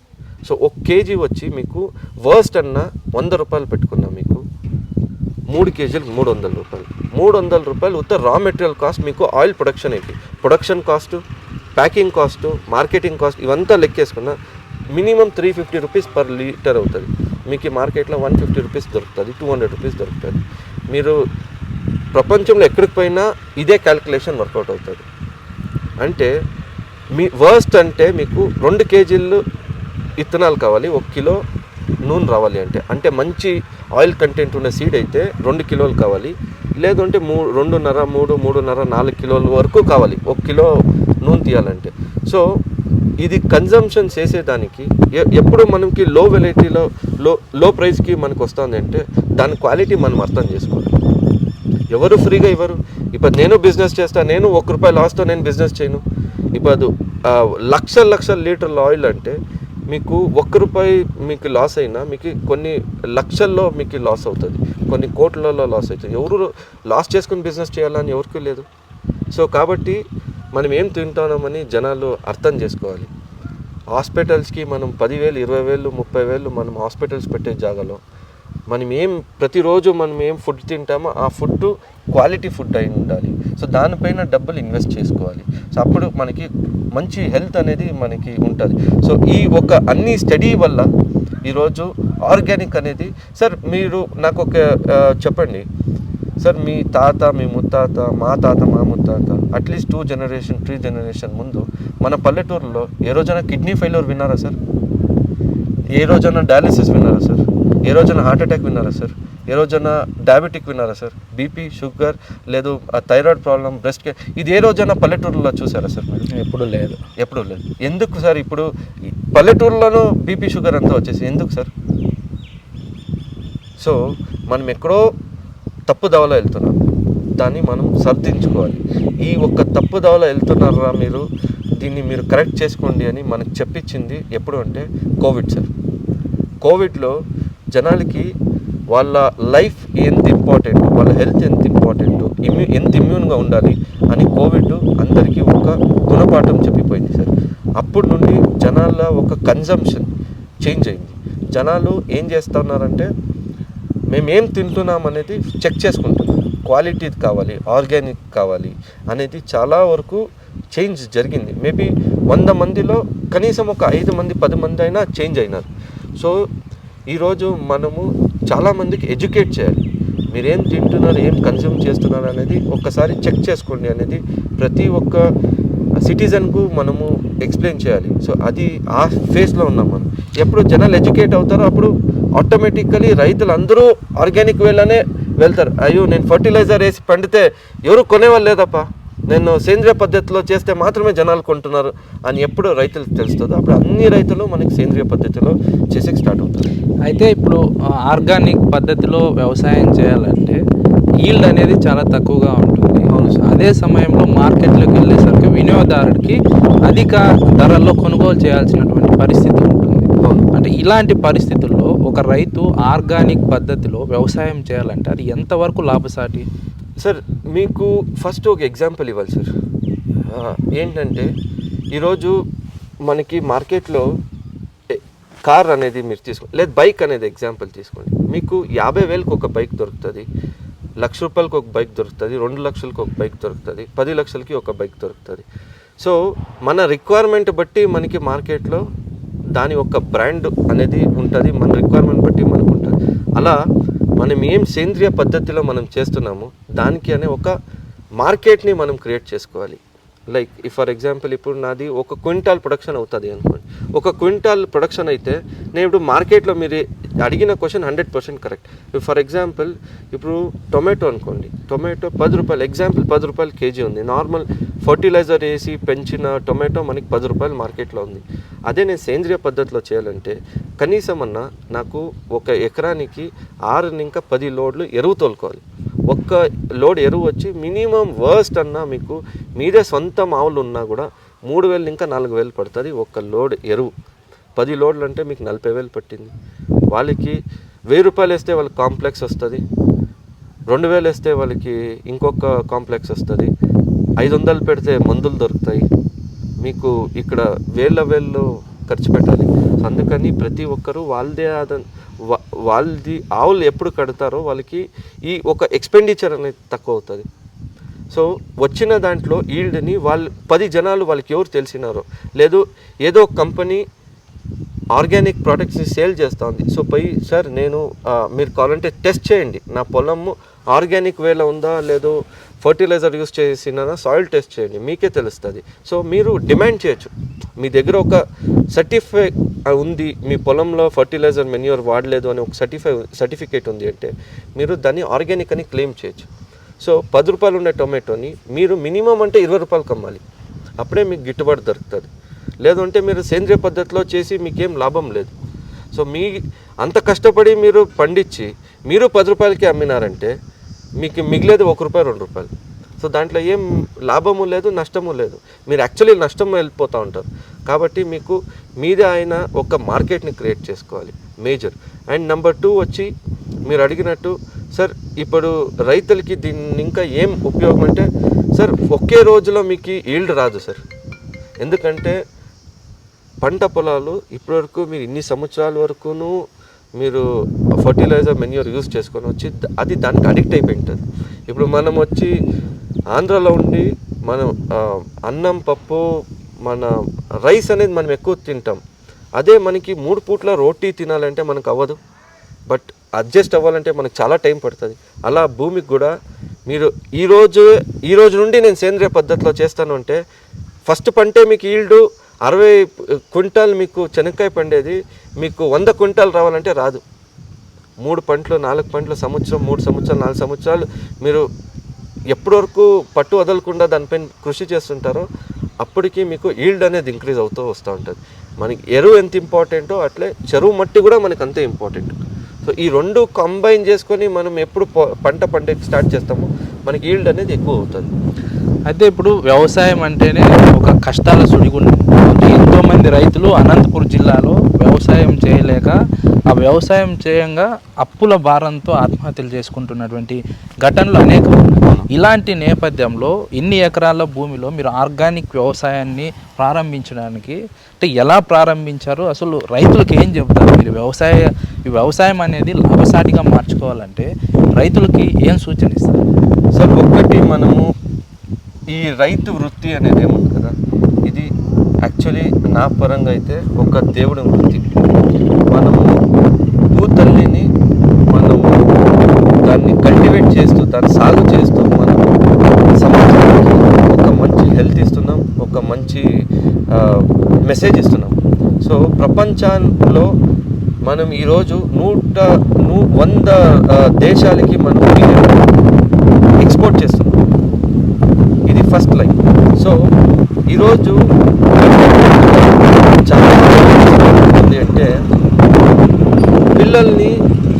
సో 1 kg వచ్చి మీకు వర్స్ట్ అన్న 100 రూపాయలు పెట్టుకున్నాం. మీకు 3 kgs 300 రూపాయలు. 300 రూపాయలు ఉత్త రా మెటీరియల్ కాస్ట్ మీకు oil production cost, packing cost, marketing cost ఇవంతా లెక్కేసుకున్నా మినిమం 350 రూపీస్ పర్ లీటర్ అవుతుంది. మీకు మార్కెట్లో 150 రూపీస్ దొరుకుతుంది, 200 రూపీస్ దొరుకుతుంది. మీరు ప్రపంచంలో ఎక్కడికి పోయినా ఇదే క్యాల్కులేషన్ వర్కౌట్ అవుతుంది. అంటే మీ వర్స్ట్ అంటే మీకు 2 kgs ఇత్తనాలు కావాలి, 1 కిలో నూనె రావాలి అంటే మంచి ఆయిల్ కంటెంట్ ఉన్న సీడ్ అయితే 2 కిలోలు కావాలి, లేదంటే 2.5, 3.5, 4 కిలోల వరకు కావాలి 1 కిలో నూనె తీయాలంటే. సో ఇది కన్జంప్షన్ చేసేదానికి ఎప్పుడు మనకి లో వెరైటీలో లో ప్రైస్కి మనకు వస్తుంది అంటే దాని క్వాలిటీ మనం అర్థం చేసుకోవాలి. ఎవరు ఫ్రీగా ఇవ్వరు. ఇప్పుడు నేను బిజినెస్ చేస్తాను, నేను 1 రూపాయి లాస్తో నేను బిజినెస్ చేయను. ఇప్పుడు లక్షల లీటర్ల ఆయిల్ అంటే మీకు 1 రూపాయి మీకు లాస్ అయినా మీకు కొన్ని లక్షల్లో మీకు లాస్ అవుతుంది, కొన్ని కోట్లలో లాస్ అవుతుంది. ఎవరు లాస్ చేసుకుని బిజినెస్ చేయాలని ఎవరికి లేదు. సో కాబట్టి మనం ఏం తింటున్నామని జనాలు అర్థం చేసుకోవాలి. హాస్పిటల్స్కి మనం 10,000 20,000 30,000 మనం హాస్పిటల్స్ పెట్టే జాగాలో మనం ప్రతిరోజు మనం ఏం ఫుడ్ తింటామో ఆ ఫుడ్ క్వాలిటీ ఫుడ్ అయి ఉండాలి. సో దానిపైన డబ్బులు ఇన్వెస్ట్ చేసుకోవాలి. సో అప్పుడు మనకి మంచి హెల్త్ అనేది మనకి ఉంటుంది. సో ఈ ఒక అన్ని స్టడీ వల్ల ఈరోజు ఆర్గానిక్ అనేది సార్ మీరు నాకు ఒక చెప్పండి సార్, మీ తాత మీ ముత్తాత మా తాత మా ముత్తాత అట్లీస్ట్ 2 generation 3 generation ముందు మన పల్లెటూరులో ఏ రోజైనా కిడ్నీ ఫెయిల్యూర్ విన్నారా సార్? ఏ రోజైనా డయాలిసిస్ విన్నారా సార్? ఏ రోజైనా హార్ట్ అటాక్ విన్నారా సార్? ఏ రోజైనా డయాబెటిక్ విన్నారా సార్? బీపీ, షుగర్, లేదు థైరాయిడ్ ప్రాబ్లం, బ్రెస్ట్ క్యాన్సర్, ఇది ఏ రోజైనా పల్లెటూరులో చూసారా సార్ మీరు? ఎప్పుడూ లేదు. ఎందుకు సార్? ఇప్పుడు పల్లెటూరులోనూ బీపీ షుగర్ అంతా వచ్చేసి ఎందుకు సార్? సో మనం ఎక్కడో తప్పు దవలో వెళ్తున్నాం, దాన్ని మనం సర్దించుకోవాలి. ఈ ఒక్క తప్పు దవలో వెళ్తున్నారా మీరు, దీన్ని మీరు కరెక్ట్ చేసుకోండి అని మనకు చెప్పించింది ఎప్పుడు అంటే కోవిడ్ సార్. కోవిడ్లో జనాలకి వాళ్ళ లైఫ్ ఎంత ఇంపార్టెంట్, వాళ్ళ హెల్త్ ఎంత ఇంపార్టెంట్, ఎంత ఇమ్యూన్గా ఉండాలి అని కోవిడ్ అందరికీ ఒక గుణపాఠం చెప్పిపోయింది సార్. అప్పటి నుండి జనాల ఒక కన్జంప్షన్ చేంజ్ అయింది. జనాలు ఏం చేస్తున్నారంటే మేమేం తింటున్నాం అనేది చెక్ చేసుకుంటున్నాం. క్వాలిటీ కావాలి, ఆర్గానిక్ కావాలి అనేది చాలా వరకు చేంజ్ జరిగింది. మేబీ 100 మందిలో కనీసం ఒక 5 మంది 10 మంది అయినా చేంజ్ అయినారు. సో ఈరోజు మనము చాలామందికి ఎడ్యుకేట్ చేయాలి. మీరేం తింటున్నారు, ఏం కన్జ్యూమ్ చేస్తున్నారు అనేది ఒక్కసారి చెక్ చేసుకోండి అనేది ప్రతి ఒక్క సిటిజన్కు మనము ఎక్స్ప్లెయిన్ చేయాలి. సో అది ఆ ఫేస్లో ఉన్నాం మనం. ఎప్పుడు జనాలు ఎడ్యుకేట్ అవుతారో అప్పుడు ఆటోమేటికలీ రైతులు అందరూ ఆర్గానిక్ వేలోనే వెళ్తారు. అయ్యో నేను ఫర్టిలైజర్ వేసి పండితే ఎవరు కొనేవాళ్ళు లేదప్ప, నేను సేంద్రియ పద్ధతిలో చేస్తే మాత్రమే జనాలు కొంటున్నారు అని ఎప్పుడు రైతులకు తెలుస్తుందో అప్పుడు అన్ని రైతులు మనకి సేంద్రియ పద్ధతిలో చేసేకి స్టార్ట్ అవుతుంది. అయితే ఇప్పుడు ఆర్గానిక్ పద్ధతిలో వ్యవసాయం చేయాలంటే ఈల్డ్ అనేది చాలా తక్కువగా ఉంటుంది. అదే సమయంలో మార్కెట్లోకి వెళ్ళేసరికి వినియోగదారుడికి అధిక ధరల్లో కొనుగోలు చేయాల్సినటువంటి పరిస్థితి ఉంటుంది. అంటే ఇలాంటి పరిస్థితుల్లో ఒక రైతు ఆర్గానిక్ పద్ధతిలో వ్యవసాయం చేయాలంటే అది ఎంతవరకు లాభసాటి? సార్ మీకు ఫస్ట్ ఒక ఎగ్జాంపుల్ ఇవ్వాలి సార్. ఏంటంటే ఈరోజు మనకి మార్కెట్లో కార్ అనేది మీరు తీసుకోండి, లేదా బైక్ అనేది ఎగ్జాంపుల్ తీసుకోండి. మీకు 50,000కి ఒక బైక్ దొరుకుతుంది, ₹1,00,000 ఒక బైక్ దొరుకుతుంది, 2 లక్షలకు ఒక బైక్ దొరుకుతుంది, 10 లక్షలకి ఒక బైక్ దొరుకుతుంది. సో మన రిక్వైర్మెంట్ బట్టి మనకి మార్కెట్లో దాని ఒక బ్రాండ్ అనేది ఉంటుంది, మన రిక్వైర్మెంట్ బట్టి మనకు ఉంటుంది. అలా మనం ఏం సేంద్రియ పద్ధతిలో మనం చేస్తున్నామో దానికి అనే ఒక మార్కెట్ని మనం క్రియేట్ చేసుకోవాలి. లైక్ ఫర్ ఎగ్జాంపుల్ ఇప్పుడు నాది 1 క్వింటాల్ ప్రొడక్షన్ అవుతుంది అనుకోండి. 1 క్వింటాల్ ప్రొడక్షన్ అయితే నేను ఇప్పుడు మార్కెట్లో మీరు అడిగిన క్వశ్చన్ 100% కరెక్ట్. ఫర్ ఎగ్జాంపుల్ ఇప్పుడు టొమాటో అనుకోండి, టొమాటో ₹10 ఎగ్జాంపుల్ ₹10 కేజీ ఉంది. నార్మల్ ఫర్టిలైజర్ వేసి పెంచిన టొమాటో మనకి ₹10 మార్కెట్లో ఉంది. అదే నేను సేంద్రియ పద్ధతిలో చేయాలంటే కనీసం అన్నా నాకు ఒక ఎకరానికి 6 నుంచి 10 లోడ్లు ఎరువు తోలుకోవాలి. ఒక్క లోడ్ ఎరువు వచ్చి మినిమం వర్స్ట్ అన్నా మీకు మీదే సొంత ఆవులు ఉన్నా కూడా 3,000 ఇంకా 4,000 పడుతుంది ఒక్క లోడ్ ఎరువు. 10 లోడ్లు అంటే మీకు 40,000 పట్టింది. వాళ్ళకి ₹1,000 వేస్తే వాళ్ళకి కాంప్లెక్స్ వస్తుంది, 2,000 వేస్తే వాళ్ళకి ఇంకొక కాంప్లెక్స్ వస్తుంది, 500 పెడితే మందులు దొరుకుతాయి. మీకు ఇక్కడ వేళ్ళు ఖర్చు పెట్టాలి. అందుకని ప్రతి ఒక్కరూ వాళ్ళది ఆవులు ఎప్పుడు కడతారో వాళ్ళకి ఈ ఒక ఎక్స్పెండిచర్ అనేది తక్కువ అవుతుంది. సో వచ్చిన దాంట్లో ఈల్డ్ని వాళ్ళు 10 జనాలు వాళ్ళకి ఎవరు తెలిసినారో లేదు ఏదో కంపెనీ ఆర్గానిక్ ప్రోడక్ట్స్ని సేల్ చేస్తూ ఉంది. సో సార్ నేను మీరు కావాలంటే టెస్ట్ చేయండి, నా పొలము ఆర్గానిక్ వేలో ఉందా లేదో ఫర్టిలైజర్ యూస్ చేసినా సాయిల్ టెస్ట్ చేయండి, మీకే తెలుస్తుంది. సో మీరు డిమాండ్ చేయొచ్చు, మీ దగ్గర ఒక సర్టిఫై ఉంది, మీ పొలంలో ఫర్టిలైజర్ మెన్యూర్ వాడలేదు అని ఒక సర్టిఫికేట్ ఉంది అంటే మీరు దాన్ని ఆర్గానిక్ అని క్లెయిమ్ చేయొచ్చు. సో ₹10 ఉండే టొమాటోని మీరు మినిమం అంటే ₹20 అమ్మాలి, అప్పుడే మీకు గిట్టుబాటు దొరుకుతుంది. లేదంటే మీరు సేంద్రియ పద్ధతిలో చేసి మీకేం లాభం లేదు. సో మీ అంత కష్టపడి మీరు పండించి మీరు ₹10కి అమ్మినారంటే మీకు మిగిలేదు ₹1 ₹2. సో దాంట్లో ఏం లాభము లేదు, నష్టము లేదు, మీరు యాక్చువల్లీ నష్టం వెళ్ళిపోతూ ఉంటారు. కాబట్టి మీకు మీదే అయిన ఒక మార్కెట్ని క్రియేట్ చేసుకోవాలి మేజర్. అండ్ నెంబర్ 2 వచ్చి మీరు అడిగినట్టు సార్ ఇప్పుడు రైతులకి దీన్ని ఇంకా ఏం ఉపయోగం అంటే సార్ ఒకే రోజులో మీకు ఈల్డ్ రాదు సార్. ఎందుకంటే పంట పొలాలు ఇప్పటివరకు మీరు ఇన్ని సంవత్సరాల వరకును మీరు ఫర్టిలైజర్ మెన్యూర్ యూజ్ చేసుకొని వచ్చి అది దానికి అడిక్ట్ అయిపోయి ఉంటుంది. ఇప్పుడు మనం వచ్చి ఆంధ్రాలో ఉండి మనం అన్నం పప్పు మన రైస్ అనేది మనం ఎక్కువ తింటాం. అదే మనకి 3 పూట్ల రోటీ తినాలంటే మనకు అవ్వదు, బట్ అడ్జస్ట్ అవ్వాలంటే మనకు చాలా టైం పడుతుంది. అలా భూమికి కూడా మీరు ఈ రోజు నుండి నేను సేంద్రియ పద్ధతిలో చేస్తాను అంటే ఫస్ట్ పంటే మీకు ఈల్డ్ 60 క్వింటాల్ మీకు చెనక్కాయ పండేది మీకు 100 క్వింటాల్ రావాలంటే రాదు. 3 పంటలు 4 పంటలు సంవత్సరం 3 సంవత్సరాలు 4 సంవత్సరాలు మీరు ఎప్పటి వరకు పట్టు వదలకుండా దానిపైన కృషి చేస్తుంటారో అప్పటికి మీకు ఈల్డ్ అనేది ఇంక్రీజ్ అవుతూ వస్తూ ఉంటుంది. మనకి ఎరువు ఎంత ఇంపార్టెంటో అట్లే చెరువు మట్టి కూడా మనకు అంతే ఇంపార్టెంట్. సో ఈ 2 కంబైన్ చేసుకొని మనం ఎప్పుడు పంట పండేది స్టార్ట్ చేస్తామో మనకి ఈల్డ్ అనేది ఎక్కువ అవుతుంది. అయితే ఇప్పుడు వ్యవసాయం అంటేనే ఒక కష్టాల సుడిగుండం. ఎంతోమంది రైతులు అనంతపురం జిల్లాలో వ్యవసాయం చేయలేక ఆ వ్యవసాయం చేయంగా అప్పుల భారంతో ఆత్మహత్యలు చేసుకుంటున్నటువంటి ఘటనలు అనేకం. ఇలాంటి నేపథ్యంలో ఇన్ని ఎకరాల భూమిలో మీరు ఆర్గానిక్ వ్యవసాయాన్ని ప్రారంభించడానికి అంటే ఎలా ప్రారంభించారు, అసలు రైతులకు ఏం చెబుతారు మీరు? ఈ వ్యవసాయం అనేది లాభసాటిగా మార్చుకోవాలంటే రైతులకి ఏం సూచన ఇస్తారు? సార్ ఒకటి మనము ఈ రైతు వృత్తి అనేది ఏముంటుంది కదా, ఇది యాక్చువల్లీ నా పరంగా అయితే ఒక దేవుడి వృత్తి. మనము భూతల్లిని మనము దాన్ని కల్టివేట్ చేస్తూ దాన్ని సాగు చేస్తూ మనం సమాజానికి ఒక మంచి హెల్త్ ఇస్తున్నాం, ఒక మంచి మెసేజ్ ఇస్తున్నాం. సో ప్రపంచంలో మనం ఈరోజు 100 దేశాలకి మనం ఎక్స్పోర్ట్ చేస్తున్నాం. ఇది ఫస్ట్ లైన్. సో ఈరోజు చాలా ఉంది అంటే పిల్లల్ని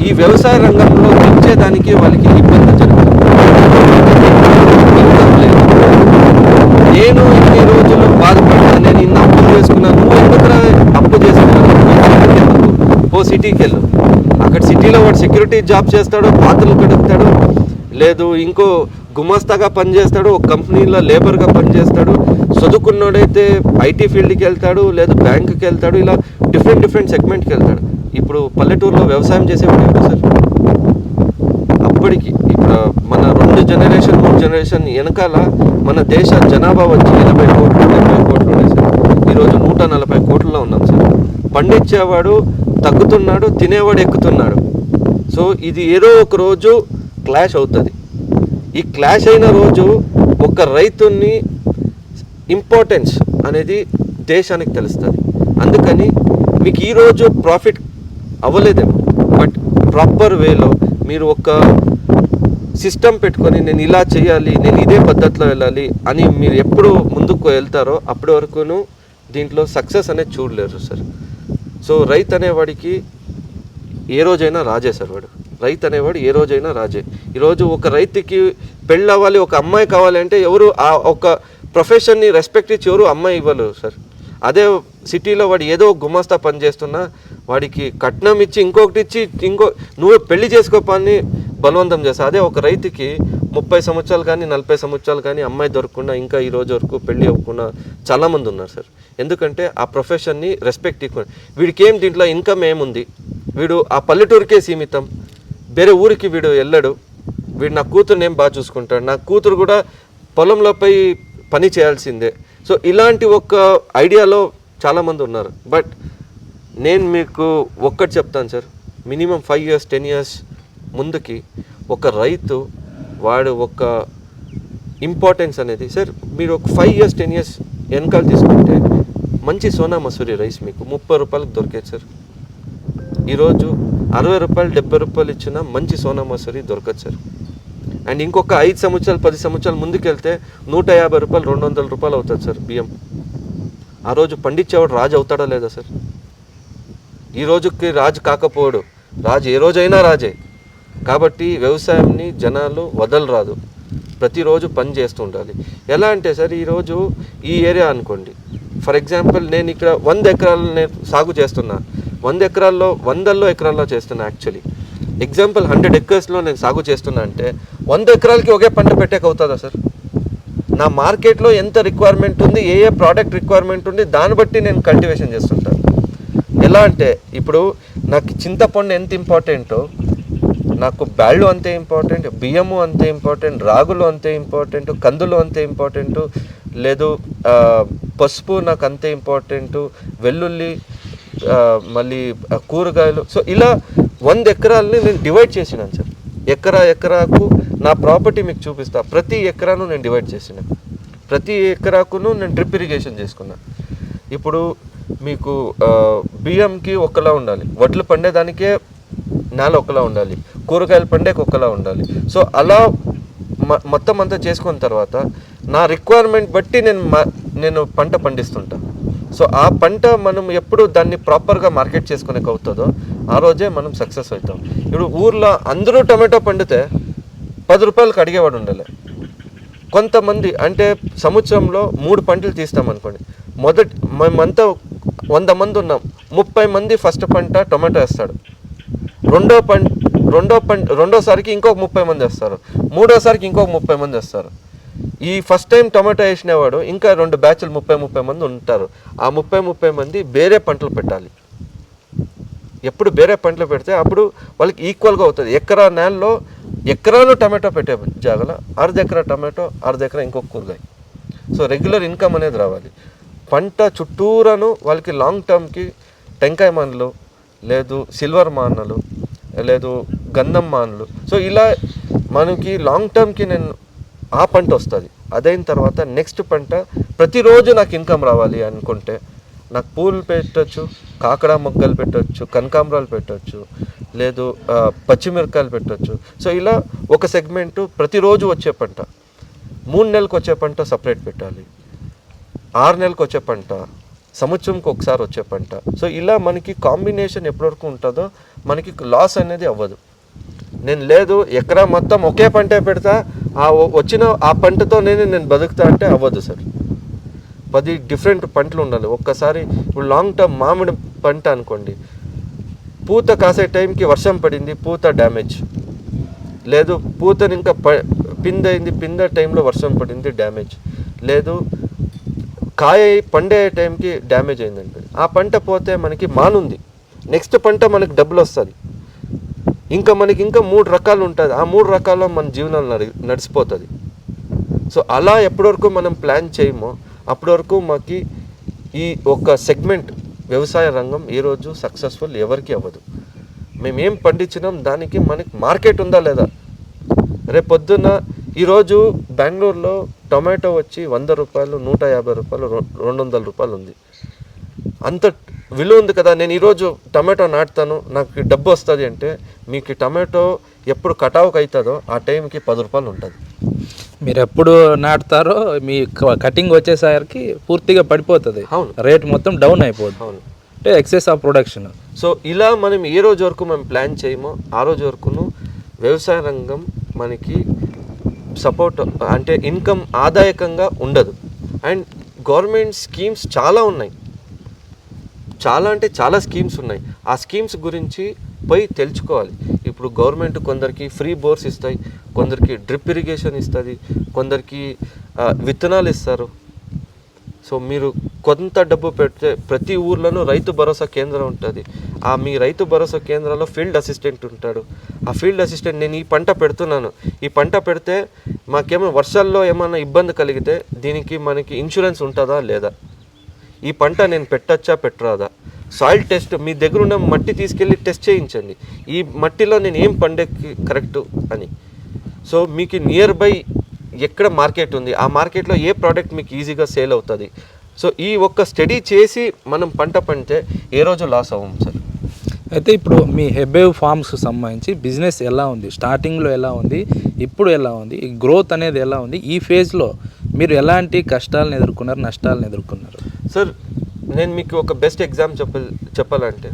ఈ వ్యవసాయ రంగంలో పెంచేదానికి వాళ్ళకి ఇబ్బంది జరుగుతుంది. నేను ఇన్ని రోజులు బాధపడ్డా, నేను ఇన్ని అప్పులు చేసుకున్నాను, నువ్వు ఎందుకు అప్పు చేసుకున్నాను, ఓ సిటీకి వెళ్ళు, అక్కడ సిటీలో వాడు సెక్యూరిటీ జాబ్ చేస్తాడు, పాత్రలు కడుగుతాడు, లేదు ఇంకో గుమస్తాగా పనిచేస్తాడు, ఒక కంపెనీలో లేబర్గా పనిచేస్తాడు, చదువుకున్నోడైతే ఐటీ ఫీల్డ్కి వెళ్తాడు, లేదు బ్యాంకుకి వెళ్తాడు, ఇలా డిఫరెంట్ సెగ్మెంట్కి వెళ్తాడు. ఇప్పుడు పల్లెటూరులో వ్యవసాయం చేసేవాడు ఏంటో సార్, అప్పటికి ఇప్పుడు మన 2 జనరేషన్ 3 జనరేషన్ వెనకాల మన దేశ జనాభా వచ్చి 80 కోట్లు 70 కోట్లు ఉన్నాయి సార్. ఈరోజు 140 కోట్లలో ఉన్నాం సార్. పండించేవాడు తగ్గుతున్నాడు, తినేవాడు ఎక్కుతున్నాడు. సో ఇది ఏదో ఒక రోజు క్లాష్ అవుతుంది. ఈ క్లాష్ అయిన రోజు ఒక రైతుని ఇంపార్టెన్స్ అనేది దేశానికి తెలుస్తుంది. అందుకని మీకు ఈరోజు ప్రాఫిట్ అవ్వలేదేమో, బట్ ప్రాపర్ వేలో మీరు ఒక సిస్టమ్ పెట్టుకొని నేను ఇలా చేయాలి, నేను ఇదే పద్ధతిలో వెళ్ళాలి అని మీరు ఎప్పుడు ముందుకు వెళ్తారో అప్పటి వరకును దీంట్లో సక్సెస్ అనేది చూడలేరు సార్. సో రైతు అనేవాడికి ఏ రోజైనా రాజే సార్. రైతు అనేవాడు ఏ రోజైనా రాజే. ఈరోజు ఒక రైతుకి పెళ్ళి అవ్వాలి, ఒక అమ్మాయి కావాలి అంటే ఎవరు ఆ ఒక ప్రొఫెషన్ని రెస్పెక్ట్ ఇచ్చి ఎవరు అమ్మాయి ఇవ్వలేరు సార్. అదే సిటీలో వాడు ఏదో గుమాస్తా పని చేస్తున్నా వాడికి కట్నం ఇచ్చి ఇంకొకటి ఇచ్చి నువ్వు పెళ్లి చేసుకోపని బలవంతం చేస్తా. అదే ఒక రైతుకి 30 సంవత్సరాలు కానీ 40 సంవత్సరాలు కానీ అమ్మాయి దొరకకుండా ఇంకా ఈ రోజు వరకు పెళ్లి అవ్వకుండా చాలామంది ఉన్నారు సార్. ఎందుకంటే ఆ ప్రొఫెషన్ని రెస్పెక్ట్ ఇవ్వ, వీడికి ఏం దీంట్లో ఇన్కమ్ ఏముంది, వీడు ఆ పల్లెటూరుకే సీమితం, వేరే ఊరికి వీడు వెళ్ళడు, వీడు నా కూతురుని ఏం బాగా చూసుకుంటాడు, నా కూతురు కూడా పొలంలోపై పని చేయాల్సిందే. సో ఇలాంటి ఒక ఐడియాలో చాలామంది ఉన్నారు. బట్ నేను మీకు ఒక్కటి చెప్తాను సార్, మినిమం 5 years 10 years ముందుకి ఒక రైతు వాడు ఒక ఇంపార్టెన్స్ అనేది సార్, మీరు ఒక 5 years 10 years వెనకాల తీసుకుంటే మంచి సోనా మసూరి రైస్ మీకు 30 రూపాయలకు దొరికేది సార్. ఈరోజు 60 రూపాయలు 70 రూపాయలు ఇచ్చిన మంచి సోనా మసూరి దొరకదు సార్. అండ్ ఇంకొక 5 సంవత్సరాలు 10 సంవత్సరాలు ముందుకెళ్తే 150 రూపాయలు 200 రూపాయలు అవుతుంది సార్ బియ్యం. ఆ రోజు పండించేవాడు రాజు అవుతాడా లేదా సార్? ఈ రోజుకి రాజు కాకపోడు, రాజు ఏ రోజైనా రాజే. కాబట్టి వ్యవసాయంని జనాలు వదలరాదు, ప్రతిరోజు పని చేస్తూ ఉండాలి. ఎలా అంటే సార్, ఈరోజు ఈ ఏరియా అనుకోండి, ఫర్ ఎగ్జాంపుల్ నేను ఇక్కడ 100 ఎకరాలు నేను సాగు చేస్తున్నా, 100 ఎకరాల్లో 100 ఎకరాల్లో చేస్తున్నా. యాక్చువల్లీ ఎగ్జాంపుల్ 100 acresలో నేను సాగు చేస్తున్నా అంటే 100 ఎకరాలకి ఒకే పంట పెట్టేకి అవుతుందా సార్? నా మార్కెట్లో ఎంత రిక్వైర్మెంట్ ఉంది, ఏ ప్రోడక్ట్ రిక్వైర్మెంట్ ఉంది, దాన్ని బట్టి నేను కల్టివేషన్ చేస్తుంటాను. ఎలా అంటే ఇప్పుడు నాకు చింతపండు ఎంత ఇంపార్టెంటో నాకు బ్యాళ్ళు అంతే ఇంపార్టెంట్, బియ్యము అంతే ఇంపార్టెంట్, రాగులు అంతే ఇంపార్టెంట్, కందులు అంతే ఇంపార్టెంటు, లేదు పసుపు నాకు అంతే ఇంపార్టెంటు, వెల్లుల్లి, మళ్ళీ కూరగాయలు. సో ఇలా 100 ఎకరాలని నేను డివైడ్ చేసినాను సార్. ఎకరాకు నా ప్రాపర్టీ మీకు చూపిస్తా. ప్రతి ఎకరాను నేను డివైడ్ చేసినాను, ప్రతి ఎకరాకును నేను డ్రిప్ ఇరిగేషన్ చేసుకున్నాను. ఇప్పుడు మీకు బియ్యంకి ఒకలా ఉండాలి, వడ్లు పండేదానికే నేల ఒకలా ఉండాలి, కూరగాయలు పండేకి ఒకలా ఉండాలి. సో అలా మొత్తం అంతా చేసుకున్న తర్వాత నా రిక్వైర్మెంట్ బట్టి నేను పంట పండిస్తుంటా. సో ఆ పంట మనం ఎప్పుడు దాన్ని ప్రాపర్గా మార్కెట్ చేసుకునేకి అవుతుందో ఆ రోజే మనం సక్సెస్ అవుతాం. ఇప్పుడు ఊర్లో అందరూ టమాటో పండితే 10 రూపాయలకు అడిగేవాడు ఉండాలి. కొంతమంది అంటే సంవత్సరంలో 3 పంటలు తీస్తామనుకోండి, మేమంతా 100 మంది ఉన్నాం, 30 మంది ఫస్ట్ పంట టొమాటో వేస్తాడు, రెండోసారికి ఇంకొక 30 మంది వేస్తారు, మూడోసారికి ఇంకొక 30 మంది వేస్తారు. ఈ ఫస్ట్ టైం టొమాటో వేసినవాడు ఇంకా 2 బ్యాచ్లు 30 మంది ఉంటారు. ఆ 30 మంది వేరే పంటలు పెట్టాలి. ఎప్పుడు వేరే పంటలు పెడితే అప్పుడు వాళ్ళకి ఈక్వల్గా అవుతుంది. ఎకరా నేలలో ఎకరాలు టమాటో పెట్టే జాగల 1/2 ఎకరా టమాటో, 1/2 ఎకరా ఇంకొక కూరగాయ. సో రెగ్యులర్ ఇన్కమ్ అనేది రావాలి. పంట చుట్టూరాను వాళ్ళకి లాంగ్ టర్మ్కి టెంకాయ మానలు, లేదు సిల్వర్ మానలు, లేదు గంధం మానలు. సో ఇలా మనకి లాంగ్ టర్మ్కి నేను ఆ పంట వస్తుంది. అదైన తర్వాత నెక్స్ట్ పంట ప్రతిరోజు నాకు ఇన్కమ్ రావాలి అనుకుంటే నాకు పూలు పెట్టవచ్చు, కాకడా మొగ్గలు పెట్టవచ్చు, కనకాంబరాలు పెట్టవచ్చు, లేదు పచ్చిమిరకాయలు పెట్టవచ్చు. సో ఇలా ఒక సెగ్మెంటు ప్రతిరోజు వచ్చే పంట, 3 నెలలకు వచ్చే పంట సపరేట్ పెట్టాలి, 6 నెలలకు వచ్చే పంట, సంవత్సరంకి ఒకసారి వచ్చే పంట. సో ఇలా మనకి కాంబినేషన్ ఎప్పటివరకు ఉంటుందో మనకి లాస్ అనేది అవ్వదు. నేను లేదు ఎకరా మొత్తం ఒకే పంటే పెడతా, వచ్చిన ఆ పంటతో నేను బతుకుతా అంటే అవ్వదు సార్. 10 డిఫరెంట్ పంటలు ఉండాలి. ఒక్కసారి ఇప్పుడు లాంగ్ టర్మ్ మామిడి పంట అనుకోండి, పూత కాసే టైంకి వర్షం పడింది, పూత డ్యామేజ్, లేదు పూతని ఇంకా పిందైంది, పింద టైంలో వర్షం పడింది, డ్యామేజ్, లేదు కాయ పండే టైంకి డ్యామేజ్ అయిందండి. ఆ పంట పోతే మనకి మానుంది, నెక్స్ట్ పంట మనకి డబ్బులు వస్తుంది. ఇంకా మనకి ఇంకా 3 రకాలు ఉంటుంది, ఆ 3 రకాల్లో మన జీవనాలు నడిచిపోతుంది. సో అలా ఎప్పటివరకు మనం ప్లాన్ చేయమో అప్పటి వరకు మాకు ఈ ఒక సెగ్మెంట్ వ్యవసాయ రంగం ఈరోజు సక్సెస్ఫుల్ ఎవరికి అవ్వదు. మేమేం పండించినాం దానికి మనకి మార్కెట్ ఉందా లేదా. రేపు పొద్దున్న ఈరోజు బెంగళూరులో టొమాటో వచ్చి 100 రూపాయలు, 150 రూపాయలు, 200 రూపాయలు ఉంది. అంత విలువ ఉంది కదా. నేను ఈరోజు టమాటో నాటుతాను, నాకు డబ్బు వస్తుంది అంటే మీకు టమాటో ఎప్పుడు కటావుకి అవుతుందో ఆ టైంకి 10 రూపాయలు ఉంటుంది. మీరు ఎప్పుడు నాటుతారో మీ కటింగ్ వచ్చేసరికి పూర్తిగా పడిపోతుంది, రేట్ మొత్తం డౌన్ అయిపోతుంది. అవును, అంటే ఎక్సెస్ ఆఫ్ ప్రొడక్షన్. సో ఇలా మనం ఏ రోజు వరకు మనం ప్లాన్ చేయమో ఆ రోజు వరకును వ్యవసాయ రంగం మనకి సపోర్ట్ అంటే ఇన్కమ్ ఆదాయకంగా ఉండదు. అండ్ గవర్నమెంట్ స్కీమ్స్ చాలా ఉన్నాయి, చాలా అంటే చాలా స్కీమ్స్ ఉన్నాయి. ఆ స్కీమ్స్ గురించి పోయి తెలుసుకోవాలి. ఇప్పుడు గవర్నమెంట్ కొందరికి ఫ్రీ బోర్స్ ఇస్తాయి, కొందరికి డ్రిప్ ఇరిగేషన్ ఇస్తుంది, కొందరికి విత్తనాలు ఇస్తారు. సో మీరు కొంత డబ్బు పెడితే ప్రతి ఊర్లోనూ రైతు భరోసా కేంద్రం ఉంటుంది. ఆ మీ రైతు భరోసా కేంద్రంలో ఫీల్డ్ అసిస్టెంట్ ఉంటాడు. ఆ ఫీల్డ్ అసిస్టెంట్ నేను ఈ పంట పెడుతున్నాను, ఈ పంట పెడితే మాకేమో వర్షాల్లో ఏమైనా ఇబ్బంది కలిగితే దీనికి మనకి ఇన్సూరెన్స్ ఉంటుందా లేదా, ఈ పంట నేను పెట్టచ్చా పెట్టరాదా, సాయిల్ టెస్ట్ మీ దగ్గర ఉన్న మట్టి తీసుకెళ్ళి టెస్ట్ చేయించండి, ఈ మట్టిలో నేను ఏం పండేకి కరెక్టు అని. సో మీకు నియర్ బై ఎక్కడ మార్కెట్ ఉంది, ఆ మార్కెట్లో ఏ ప్రోడక్ట్ మీకు ఈజీగా సేల్ అవుతుంది. సో ఈ ఒక్క స్టడీ చేసి మనం పంట పండితే ఏ రోజు లాస్ అవ్వం సార్. అయితే ఇప్పుడు మీ హెబేవ్ ఫార్మ్స్కి సంబంధించి బిజినెస్ ఎలా ఉంది, స్టార్టింగ్లో ఎలా ఉంది, ఇప్పుడు ఎలా ఉంది, ఈ గ్రోత్ అనేది ఎలా ఉంది, ఈ ఫేజ్లో మీరు ఎలాంటి కష్టాలను ఎదుర్కొన్నారు, నష్టాలను ఎదుర్కొన్నారు? సార్ నేను మీకు ఒక బెస్ట్ ఎగ్జామ్ చెప్పాలంటే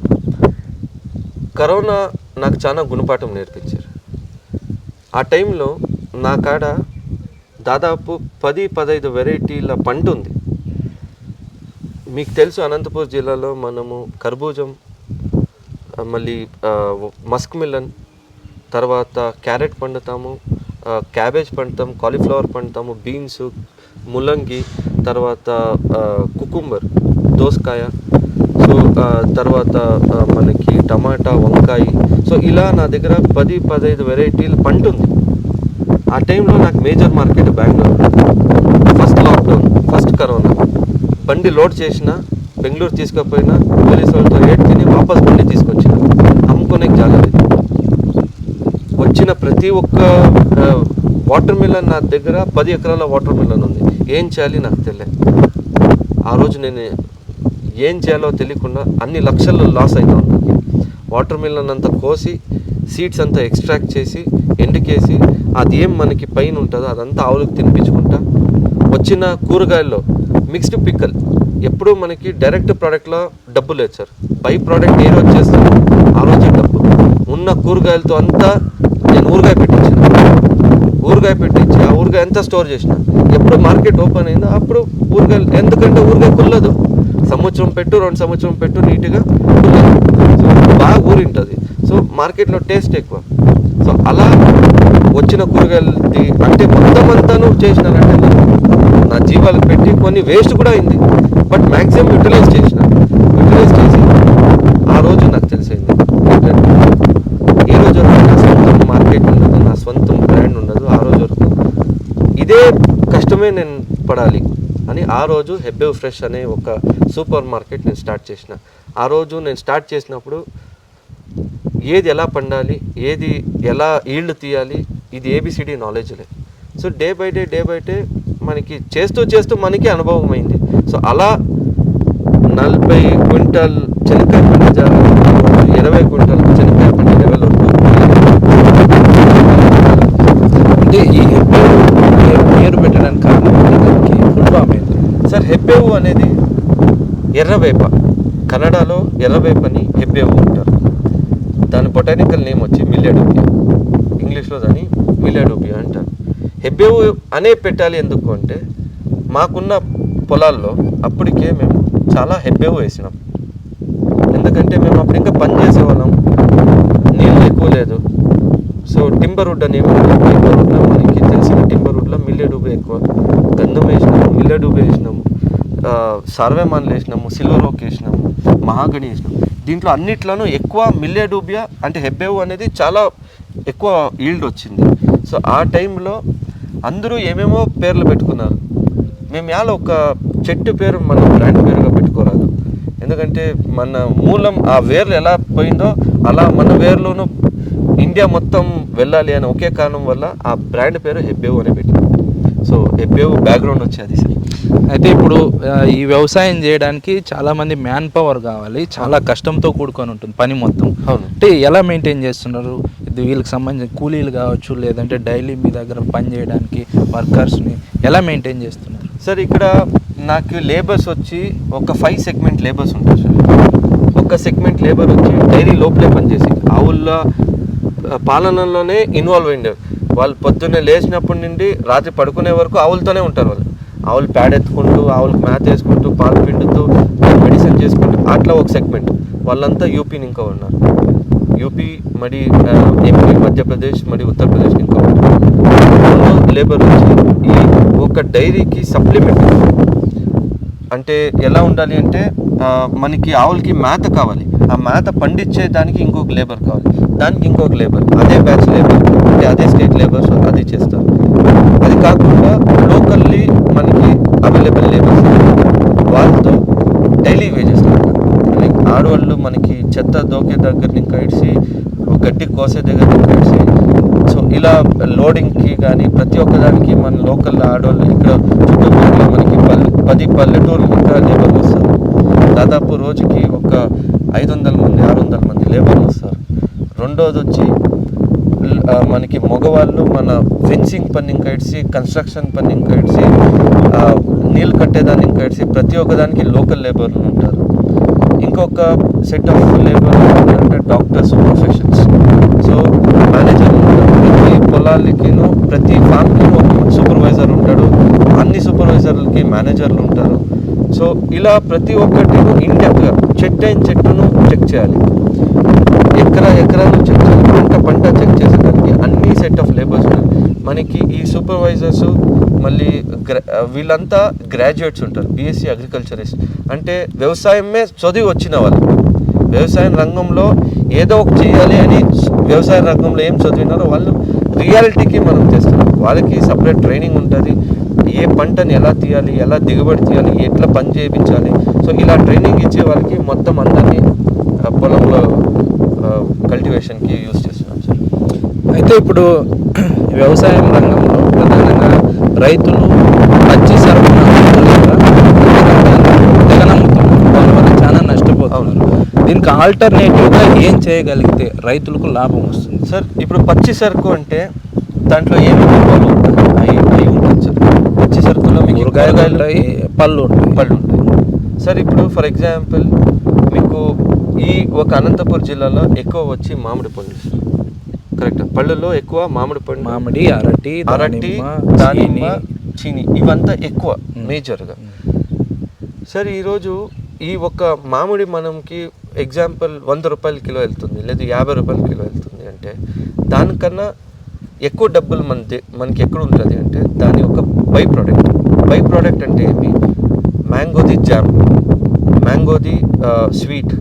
కరోనా నాకు చాలా గుణపాఠం నేర్పించారు. ఆ టైంలో నా కాడ దాదాపు 10-15 వెరైటీల పంట ఉంది. మీకు తెలుసు అనంతపూర్ జిల్లాలో మనము కర్బూజం, మళ్ళీ మస్క్ మిలన్, తర్వాత క్యారెట్ పండుతాము, క్యాబేజ్ పండుతాము, కాలీఫ్లవర్ పండుతాము, బీన్స్, ముల్లంగి, తర్వాత కుకుంబర్, దోసకాయ, సో తర్వాత మనకి టమాటా, వంకాయ. సో ఇలా నా దగ్గర 10-15 వెరైటీల పంట ఉంది. ఆ టైంలో నాకు major market Bengaluru. First lockdown, first corona, బండి లోడ్ చేసిన బెంగళూరు తీసుకుపోయినా పోలీసు వాళ్ళతో రేట్ తిని వాపస్ బండి తీసుకొచ్చిన, అమ్ముకునే జాగలేదు. వచ్చిన ప్రతి ఒక్క వాటర్ మిలన్ నా దగ్గర 10 ఎకరాల వాటర్ మిలన్ ఉంది. ఏం చేయాలి నాకు తెలియదు. ఆ రోజు నేను ఏం చేయాలో తెలియకుండా అన్ని లక్షల్లో లాస్ అవుతా ఉంది. వాటర్ మిలన్ అంతా కోసి సీడ్స్ అంతా ఎక్స్ట్రాక్ట్ చేసి ఎండుకేసి అది ఏం మనకి పైన ఉంటుందో అదంతా ఆవులకు తినిపించుకుంటా. వచ్చిన కూరగాయల్లో మిక్స్డ్ పిక్కల్, ఎప్పుడు మనకి డైరెక్ట్ ప్రోడక్ట్లో డబ్బు లేదు సార్. బై ప్రోడక్ట్ ఏ రోజు చేస్తాను ఆ రోజే డబ్బు. ఉన్న కూరగాయలతో అంతా నేను ఊరగాయ పెట్టించాను. ఊరగాయ పెట్టించి ఆ ఊరగాయ అంతా స్టోర్ చేసిన. ఎప్పుడు మార్కెట్ ఓపెన్ అయిందో అప్పుడు ఊరగాయలు, ఎందుకంటే ఊరగాయ కుల్లదు. సంవత్సరం పెట్టు, 2 సంవత్సరం పెట్టు, నీట్గా కుల్లదు. సో బాగా ఊరింటుంది. సో మార్కెట్లో టేస్ట్ ఎక్కువ. సో అలా వచ్చిన కూరగాయలది అంటే మొత్తం అంతాను చేసినానంటే నా జీవాలకు పెట్టి కొన్ని వేస్ట్ కూడా అయింది, బట్ మ్యాక్సిమం యూటిలైజ్ చేసి ఆ రోజు నాకు తెలిసింది ఏ రోజు వరకు నా సొంతం మార్కెట్ ఉండదు, నా సొంతం బ్రాండ్ ఉండదు. ఆ రోజు వరకు ఇదే కష్టమే నేను పడాలి. అని ఆ రోజు హెబ్బేవ్ ఫ్రెష్ అనే ఒక సూపర్ మార్కెట్ నేను స్టార్ట్ చేసిన. ఆ రోజు నేను స్టార్ట్ చేసినప్పుడు ఏది ఎలా పండాలి, ఏది ఎలా ఈల్డ్ తీయాలి, ఇది ఏబిసిడి నాలెడ్జ్ లేదు. సో డే బై డే మనకి చేస్తూ మనకి అనుభవం అయింది. సో అలా 40 క్వింటాల్ చెనక్కాయ పండే 20 క్వింటాల్ చెనక్కాయ పండే లెవెల్ వరకు. అంటే ఈ పేరు పెట్టడానికి కారణం దానికి ఫుల్ ఫామ్ ఏంటి సార్? హెబ్బేవు అనేది ఎర్రవేప, కన్నడలో ఎర్రవేపని హెబ్బేవు అంటారు. దాని బొటానికల్ నేమ్ వచ్చి మిల్లెడూబియా, ఇంగ్లీష్లో దాన్ని మిల్లెడూబియా అంటారు. హెబ్బేవు అనే పెట్టాలి ఎందుకు అంటే మాకున్న పొలాల్లో అప్పటికే మేము చాలా హెబ్బేవు వేసినాం. ఎందుకంటే మేము అప్పుడు ఇంకా పని చేసేవాళ్ళం, నీళ్ళు ఎక్కువ లేదు. సో టింబర్ వుడ్ అనేవి టింబర్ వుడ్లో మనకి తెలిసిన టింబర్ వుడ్లో మిల్లెడూబియా ఎక్కువ. గంధం వేసినాము, మిల్లెడూబియా వేసినాము, సార్వేమాన్లు వేసినాము, సిల్వర్ ఓక్ వేసినాము, మహాగణి వేసినాము. దీంట్లో అన్నిట్లోనూ ఎక్కువ మిల్లెడూబియా అంటే హెబ్బేవు అనేది చాలా ఎక్కువ ఈల్డ్ వచ్చింది. సో ఆ టైంలో అందరూ ఏమేమో పేర్లు పెట్టుకున్నారు. మేము యాలో ఒక చెట్టు పేరు మన బ్రాండ్ పేరుగా పెట్టుకోరాదు. ఎందుకంటే మన మూలం ఆ వేర్లు ఎలా పోయిందో అలా మన వేర్లోనూ ఇండియా మొత్తం వెళ్ళాలి అని ఒకే కారణం వల్ల ఆ బ్రాండ్ పేరు హెబ్బేవు అని పెట్టింది. సో హెబ్బేవు బ్యాక్గ్రౌండ్ వచ్చేది సార్. అయితే ఇప్పుడు ఈ వ్యవసాయం చేయడానికి చాలామంది మ్యాన్ పవర్ కావాలి, చాలా కష్టంతో కూడుకొని ఉంటుంది పని మొత్తం. అవును. అంటే ఎలా మెయింటైన్ చేస్తున్నారు? ఇది వీళ్ళకి సంబంధించిన కూలీలు కావచ్చు, లేదంటే డైలీ మీ దగ్గర పని చేయడానికి వర్కర్స్ని ఎలా మెయింటైన్ చేస్తున్నారు సార్? ఇక్కడ నాకు లేబర్స్ వచ్చి ఒక 5 సెగ్మెంట్ లేబర్స్ ఉంటారు సార్. ఒక సెగ్మెంట్ లేబర్ వచ్చి డైరీ లోపలే పనిచేసి ఆవుల పాలనలోనే ఇన్వాల్వ్ అయ్యారు. వాళ్ళు పొద్దున్నే లేచినప్పటి నుండి రాత్రి పడుకునే వరకు ఆవులతోనే ఉంటారు. వాళ్ళు ఆవులు ప్యాడ్ ఎత్తుకుంటూ, ఆవులకు మ్యాథ్ వేసుకుంటూ, పాలు పిండుతూ, మెడిసిన్ చేసుకుంటూ అట్లా ఒక సెగ్మెంట్. వాళ్ళంతా యూపీని ఇంకా ఉన్నారు. యూపీ మరి ఎంపీ, మధ్యప్రదేశ్ మరి ఉత్తరప్రదేశ్ ఇంకా ఉంటారు. లేబర్ వచ్చి ఈ ఒక డైరీకి సప్లిమెంట్ అంటే ఎలా ఉండాలి అంటే మనకి ఆవులకి మేత కావాలి, ఆ మేత పండించే దానికి ఇంకొక లేబర్ కావాలి, దానికి ఇంకొక లేబర్, అదే బ్యాచ్ లేబర్ అంటే అదే స్టేట్ లేబర్స్ అది చేస్తారు. అది కాకుండా లోకల్లీ మనకి అవైలబుల్ లేబర్స్ వాళ్ళతో డైలీ వేజెస్ లైక్ ఆడవాళ్ళు మనకి చెత్త దోకే దగ్గర నుంచి ఇడిసి గడ్డి కోసే దగ్గర నుంచి ఇడిసి, సో ఇలా లోడింగ్కి కానీ ప్రతి ఒక్కదానికి మన లోకల్ ఆడవాళ్ళు ఇక్కడ చుట్టుపక్కల మనకి 10 పల్లెటూర్లు ఇంకా లేబర్లు వస్తారు. దాదాపు రోజుకి ఒక 500 మంది 600 మంది లేబర్లు వస్తారు. రెండోది వచ్చి మనకి మగవాళ్ళు మన ఫెన్సింగ్ పని ఇంకా ఇడిసి, కన్స్ట్రక్షన్ పని ఇంకా ఇడిసి, నీళ్ళు కట్టేదాన్ని ఇంకా ఇడిసి ప్రతి ఒక్కదానికి లోకల్ లేబర్లు ఉంటారు. ఇంకొక సెట్ ఆఫ్ లేబర్ అంటే డాక్టర్స్, ప్రొఫెషన్స్. సో మేనేజర్ ఉంటారు. ప్రతి పొలాలకిను ప్రతి ఫామ్కి ఒక సూపర్వైజర్ ఉంటాడు, అన్ని సూపర్వైజర్లకి మేనేజర్లు ఉంటారు. సో ఇలా ప్రతి ఒక్కటిను ఇన్డెప్త్గా చెట్టును చెక్ చేయాలి, ఎకరాలు చెక్ చేయాలి, పంట చెక్ చేసేదానికి అన్ని సెట్ ఆఫ్ లేబర్స్ ఉంటారు. మనకి ఈ సూపర్వైజర్స్ మళ్ళీ వీళ్ళంతా గ్రాడ్యుయేట్స్ ఉంటారు, బీఎస్సీ అగ్రికల్చరిస్ట్ అంటే వ్యవసాయమే చదివి వచ్చిన వాళ్ళు. వ్యవసాయ రంగంలో ఏదో ఒకటి చేయాలి అని వ్యవసాయ రంగంలో ఏం చదివినారో వాళ్ళు రియాలిటీకి మనం తెస్తున్నాం. వాళ్ళకి సపరేట్ ట్రైనింగ్ ఉంటుంది, ఏ పంటని ఎలా తీయాలి, ఎలా దిగుబడి తీయాలి, ఎట్లా పని చేయించాలి. సో ఇలా ట్రైనింగ్ ఇచ్చే వాళ్ళకి మొత్తం అందరినీ పొలంలో కల్టివేషన్కి యూజ్ చేస్తున్నాం సార్. అయితే ఇప్పుడు వ్యవసాయం రంగంలో ప్రధానంగా రైతులు పచ్చి సరుకును తెగనమ్ముతున్నారు, దానివల్ల చాలా నష్టపోతున్నారు. దీనికి ఆల్టర్నేటివ్గా ఏం చేయగలిగితే రైతులకు లాభం వస్తుంది సార్? ఇప్పుడు పచ్చి సరుకు అంటే దాంట్లో ఏమేమి పళ్ళు ఉంటాయి అవి ఉంటుంది సార్. పచ్చి సరుకులో మీకు కూరగాయలు ఉంటాయి, పళ్ళు ఉంటాయి సార్. ఇప్పుడు ఫర్ ఎగ్జాంపుల్ మీకు ఈ ఒక అనంతపురం జిల్లాలో ఎక్కువ వచ్చి మామిడి పండ్లు సార్. కరెక్ట్. పళ్ళులో ఎక్కువ మామిడి పండు, మామిడి, అరటి, దానిమ్మ, చీని ఇవంతా ఎక్కువ మేజర్గా. సార్ ఈరోజు ఈ ఒక మామిడి మనకి ఎగ్జాంపుల్ 100 రూపాయల కిలో వెళ్తుంది, లేదా 50 రూపాయల కిలో వెళ్తుంది అంటే దానికన్నా ఎక్కువ డబ్బులు మనకి ఎక్కడ ఉంటుంది అంటే దాని ఒక బై ప్రోడక్ట్ అంటే ఏమి? మ్యాంగోది జామ్, మ్యాంగోది స్వీట్,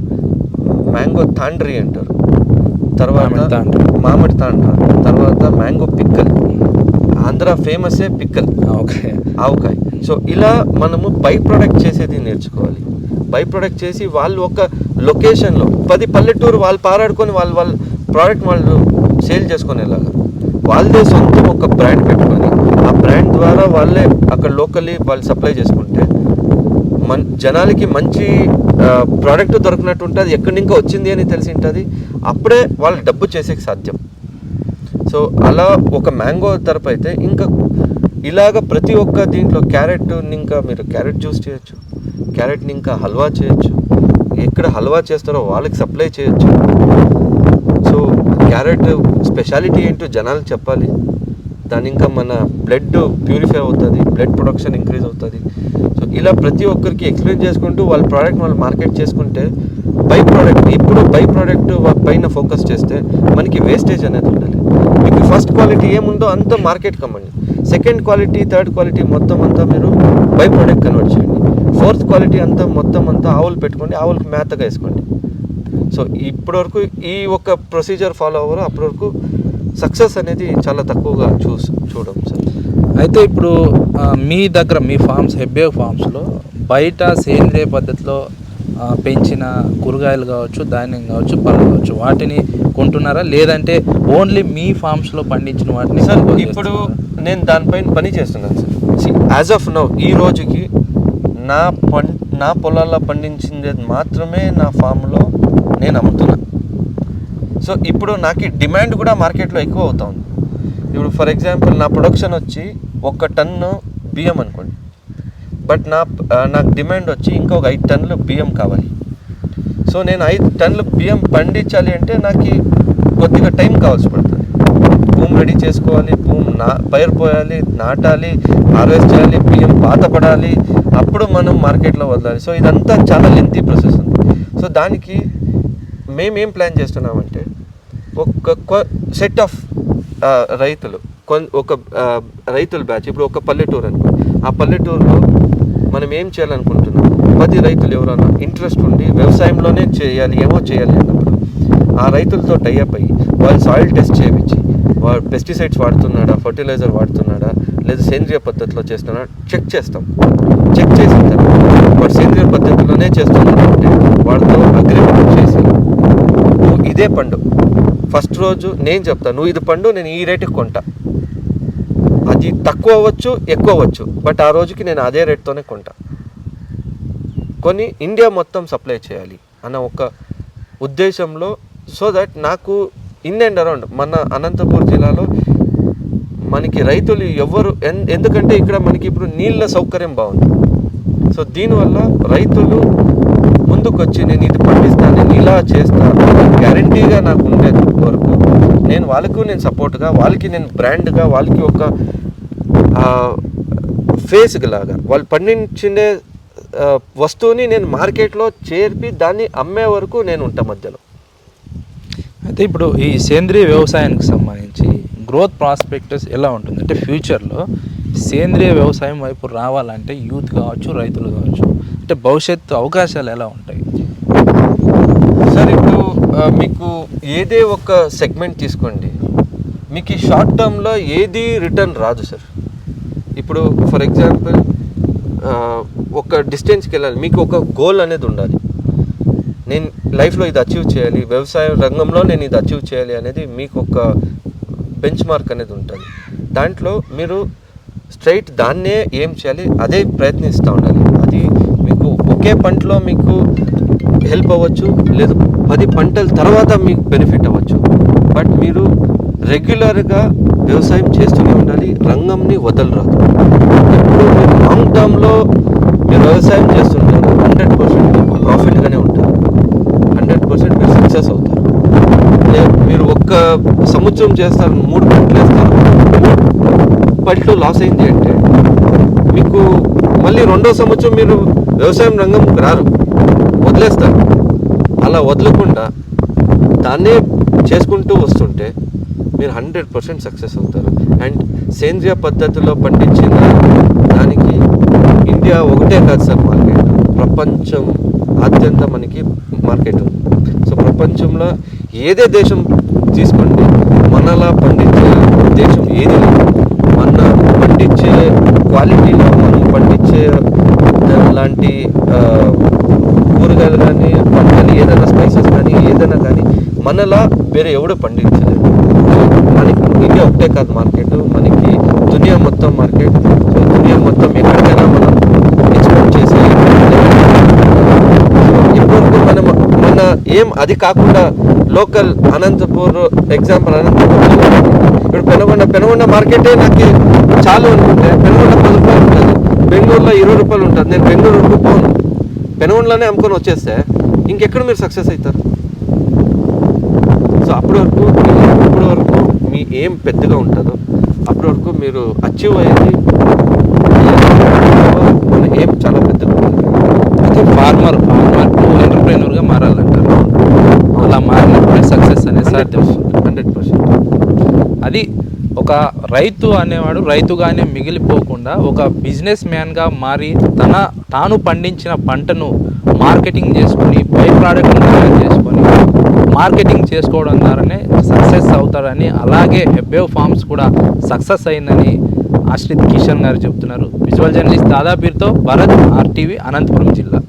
మ్యాంగో తాండ్రీ అంటారు, తర్వాత మామిడి తాండ్ర, తర్వాత మ్యాంగో పిక్కల్. ఆంధ్ర ఫేమసే పిక్కల్, ఆవకాయ. సో ఇలా మనము బై ప్రోడక్ట్ చేసేది నేర్చుకోవాలి. బై ప్రోడక్ట్ చేసి వాళ్ళు ఒక లొకేషన్లో 10 పల్లెటూరు వాళ్ళు పారాడుకొని వాళ్ళ ప్రోడక్ట్ వాళ్ళు సేల్ చేసుకునేలాగా వాళ్ళదే సొంతం ఒక బ్రాండ్ పెట్టుకొని ఆ బ్రాండ్ ద్వారా వాళ్ళే అక్కడ లోకల్లీ వాళ్ళు సప్లై చేసుకుంటే జనాలకి మంచి ప్రోడక్ట్ దొరికినట్టు ఉంటుంది, ఎక్కడి ఇంకా వచ్చింది అని తెలిసి ఉంటుంది. అప్పుడే వాళ్ళు డబ్బు చేసేకి సాధ్యం. సో అలా ఒక మ్యాంగో తరపు అయితే ఇంకా ఇలాగ ప్రతి ఒక్క దీంట్లో క్యారెట్ని ఇంకా మీరు క్యారెట్ జ్యూస్ చేయొచ్చు, క్యారెట్ని ఇంకా హల్వా చేయొచ్చు, ఎక్కడ హల్వా చేస్తారో వాళ్ళకి సప్లై చేయొచ్చు. సో క్యారెట్ స్పెషాలిటీ ఏంటో జనాలకు చెప్పాలి. దాని ఇంకా మన బ్లడ్ ప్యూరిఫై అవుతుంది, బ్లడ్ ప్రొడక్షన్ ఇంక్రీజ్ అవుతుంది. సో ఇలా ప్రతి ఒక్కరికి ఎక్స్ప్లెయిన్ చేసుకుంటూ వాళ్ళ ప్రోడక్ట్ వాళ్ళు మార్కెట్ చేసుకుంటే బై ప్రోడక్ట్ ఇప్పుడు బై ప్రోడక్ట్ పైన ఫోకస్ చేస్తే మనకి వేస్టేజ్ అనేది ఉండాలి. మీకు ఫస్ట్ క్వాలిటీ ఏముందో అంతా మార్కెట్ కమ్మండి, సెకండ్ క్వాలిటీ థర్డ్ క్వాలిటీ మొత్తం అంతా మీరు బై ప్రోడక్ట్ కన్వర్ట్ చేయండి, ఫోర్త్ క్వాలిటీ అంతా మొత్తం అంతా ఆవులు పెట్టుకోండి, ఆవులకు మేతగా వేసుకోండి. సో ఇప్పటివరకు ఈ ఒక ప్రొసీజర్ ఫాలో అవ్వరు, అప్పటి వరకు సక్సెస్ అనేది చాలా తక్కువగా చూడం సార్. అయితే ఇప్పుడు మీ దగ్గర మీ ఫార్మ్స్ హెబ్బే ఫార్మ్స్లో బయట సేంద్రియ పద్ధతిలో పెంచిన కూరగాయలు కావచ్చు, ధాన్యం కావచ్చు, పళ్ళు కావచ్చు, వాటిని కొంటున్నారా లేదంటే ఓన్లీ మీ ఫార్మ్స్లో పండించిన వాటిని? సార్ ఇప్పుడు నేను దానిపైన పని చేస్తున్నాను సార్. యాజ్ ఆఫ్ నౌ ఈ రోజుకి నా పొలాల్లో పండించింది మాత్రమే నా ఫామ్లో నేను అమ్ముతున్నా. సో ఇప్పుడు నాకు డిమాండ్ కూడా మార్కెట్లో ఎక్కువ అవుతుంది. ఇప్పుడు ఫర్ ఎగ్జాంపుల్ నా ప్రొడక్షన్ వచ్చి 1 టన్ను బియ్యం అనుకోండి, బట్ నాకు డిమాండ్ వచ్చి ఇంకొక 5 టన్నులు బియ్యం కావాలి. సో నేను 5 టన్నులు బియ్యం పండించాలి అంటే నాకు కొద్దిగా టైం కావాల్సి పడుతుంది. భూమి రెడీ చేసుకోవాలి, పైరు పోయాలి, నాటాలి, హార్వెస్ట్ చేయాలి, బియ్యం పాతపడాలి, అప్పుడు మనం మార్కెట్లో వదలాలి. సో ఇదంతా చాలా లెంతీ ప్రాసెస్ ఉంది. సో దానికి మేమేం ప్లాన్ చేస్తున్నామంటే ఒక సెట్ ఆఫ్ రైతులు ఒక రైతుల బ్యాచ్, ఇప్పుడు ఒక పల్లెటూరు అనుకో, ఆ పల్లెటూరులో మనం ఏం చేయాలనుకుంటున్నాం, 10 రైతులు ఎవరైనా ఇంట్రెస్ట్ ఉండి వ్యవసాయంలోనే చేయాలి అన్నప్పుడు ఆ రైతులతో టైఅప్ అయ్యి వాళ్ళు సాయిల్ టెస్ట్ చేయించి వాడు పెస్టిసైడ్స్ వాడుతున్నాడా, ఫర్టిలైజర్ వాడుతున్నాడా, లేదా సేంద్రియ పద్ధతిలో చేస్తున్నాడా చెక్ చేస్తాం. చెక్ చేసిన తర్వాత వాడు సేంద్రియ పద్ధతిలోనే చేస్తున్నాడంటే వాడితో అగ్రిమెంట్ చేసి నువ్వు ఇదే పండు ఫస్ట్ రోజు నేను చెప్తాను, నువ్వు ఇది పండు నేను ఈ రేటుకి కొంటా, అది తక్కువ అవ్వచ్చు ఎక్కువ అవ్వచ్చు, బట్ ఆ రోజుకి నేను అదే రేట్తోనే కొంటా, కొని ఇండియా మొత్తం సప్లై చేయాలి అన్న ఒక ఉద్దేశంలో. సో దట్ నాకు ఇన్ అండ్ అరౌండ్ మన అనంతపూర్ జిల్లాలో మనకి రైతులు ఎవరు ఎందుకంటే ఇక్కడ మనకి ఇప్పుడు నీళ్ళ సౌకర్యం బాగుంది. సో దీనివల్ల రైతులు ముందుకొచ్చి నేను ఇది పండిస్తాను, నేను ఇలా చేస్తాను గ్యారంటీగా నాకు ఉండే వరకు నేను సపోర్ట్గా వాళ్ళకి నేను బ్రాండ్గా వాళ్ళకి ఒక ఫేస్ లాగా వాళ్ళు పండించే వస్తువుని నేను మార్కెట్లో చేర్పి దాన్ని అమ్మే వరకు నేను ఉంటా మధ్యలో. అయితే ఇప్పుడు ఈ సేంద్రియ వ్యవసాయానికి సంబంధించి గ్రోత్ ప్రాస్పెక్టస్ ఎలా ఉంటుంది అంటే ఫ్యూచర్లో సేంద్రియ వ్యవసాయం వైపు రావాలంటే యూత్ కావచ్చు, రైతులు కావచ్చు, అంటే భవిష్యత్తు అవకాశాలు ఎలా ఉంటాయి సార్? ఇప్పుడు మీకు ఏదే ఒక సెగ్మెంట్ తీసుకోండి, మీకు ఈ షార్ట్ టర్మ్లో ఏది రిటర్న్ రాదు సార్. ఇప్పుడు ఫర్ ఎగ్జాంపుల్ ఒక డిస్టెన్స్కి వెళ్ళాలి, మీకు ఒక గోల్ అనేది ఉండాలి, నేను లైఫ్లో ఇది అచీవ్ చేయాలి, వ్యవసాయ రంగంలో నేను ఇది అచీవ్ చేయాలి అనేది మీకు ఒక బెంచ్ మార్క్ అనేది ఉంటుంది. దాంట్లో మీరు స్ట్రైట్ దాన్నే ఏం చేయాలి అదే ప్రయత్నిస్తూ ఉండాలి. అది మీకు ఒకే పంటలో మీకు హెల్ప్ అవ్వచ్చు, లేదు 10 పంటల తర్వాత మీకు బెనిఫిట్ అవ్వచ్చు, బట్ మీరు రెగ్యులర్గా వ్యవసాయం చేస్తూనే ఉండాలి, రంగంని వదలరాదు. ఎప్పుడు మీరు లాంగ్ టర్మ్లో మీరు వ్యవసాయం చేస్తుంటారు 100% మీకు ప్రాఫిట్గానే ఉంటారు, 100% మీరు సక్సెస్ అవుతారు. మీరు ఒక్క సంవత్సరం చేస్తారు, 3 పంటలు వేస్తారు, 3 పంటలు లాస్ అయింది అంటే మీకు మళ్ళీ 2వ సంవత్సరం మీరు వ్యవసాయం రంగంకి రారు, వదిలేస్తారు. అలా వదలకుండా దాన్నే చేసుకుంటూ వస్తుంటే మీరు 100% సక్సెస్ అవుతారు. అండ్ సేంద్రియ పద్ధతిలో పండించిన దానికి ఇండియా ఒకటే కాదు సార్ మార్కెట్, ప్రపంచం ఆద్యంత మనకి మార్కెట్ ఉంది. సో ప్రపంచంలో ఏదే దేశం తీసుకోండి, మనలా పండించే దేశం ఏది లేదు. మన పండించే క్వాలిటీలో మనం పండించే లాంటి కూరగాయలు కానీ పంటలు ఏదైనా స్పైసెస్ కానీ ఏదైనా కానీ మనలా వేరే ఎవడు పండించలేదు. మనకి ఇండియా ఒకటే కాదు మార్కెట్, మనకి దునియా మొత్తం మార్కెట్. సో దునియా మొత్తం ఎక్కడికైనా మనం ఎక్స్పోర్ట్ చేసే ఇప్పటివరకు మనం మన ఏం అది కాకుండా లోకల్ అనంతపూర్ ఎగ్జాంపుల్ అనంతపూర్ ఇప్పుడు పెనుగొండ మార్కెటే నాకు చాలు అనుకుంటే పెనుగొండ 10 రూపాయలు ఉంటుంది, బెంగళూరులో 20 రూపాయలు ఉంటుంది. నేను బెంగళూరు వరకు పోను, పెనుగొండలోనే అమ్ముకొని వచ్చేస్తే ఇంకెక్కడ మీరు సక్సెస్ అవుతారు? సో అప్పటి వరకు మీ ఏం పెద్దగా ఉంటుందో అప్పటి వరకు మీరు అచీవ్ అయ్యేది మన ఏం చాలా పెద్దగా ఉంటుంది. అయితే ఫార్మర్ టు ఎంటర్ప్రెన్యూర్గా మారాలంటారు. అలా మారినప్పుడే సక్సెస్ అనేది సాధ్యం. 100%. అది ఒక రైతు అనేవాడు రైతుగానే మిగిలిపోకుండా ఒక బిజినెస్ మ్యాన్గా మారి తాను పండించిన పంటను మార్కెటింగ్ చేసుకొని బై ప్రోడక్ట్ని తయారు చేసుకొని మార్కెటింగ్ చేసుకోవడం ద్వారానే సక్సెస్ అవుతాడని, అలాగే హెబ్బేవ్ ఫార్మ్స్ కూడా సక్సెస్ అయిందని ఆశ్రిత్ కిషన్ గారు చెప్తున్నారు. విజువల్ జర్నలిస్ట్ దాదాపీర్తో భరత్, RTV, అనంతపురం జిల్లా.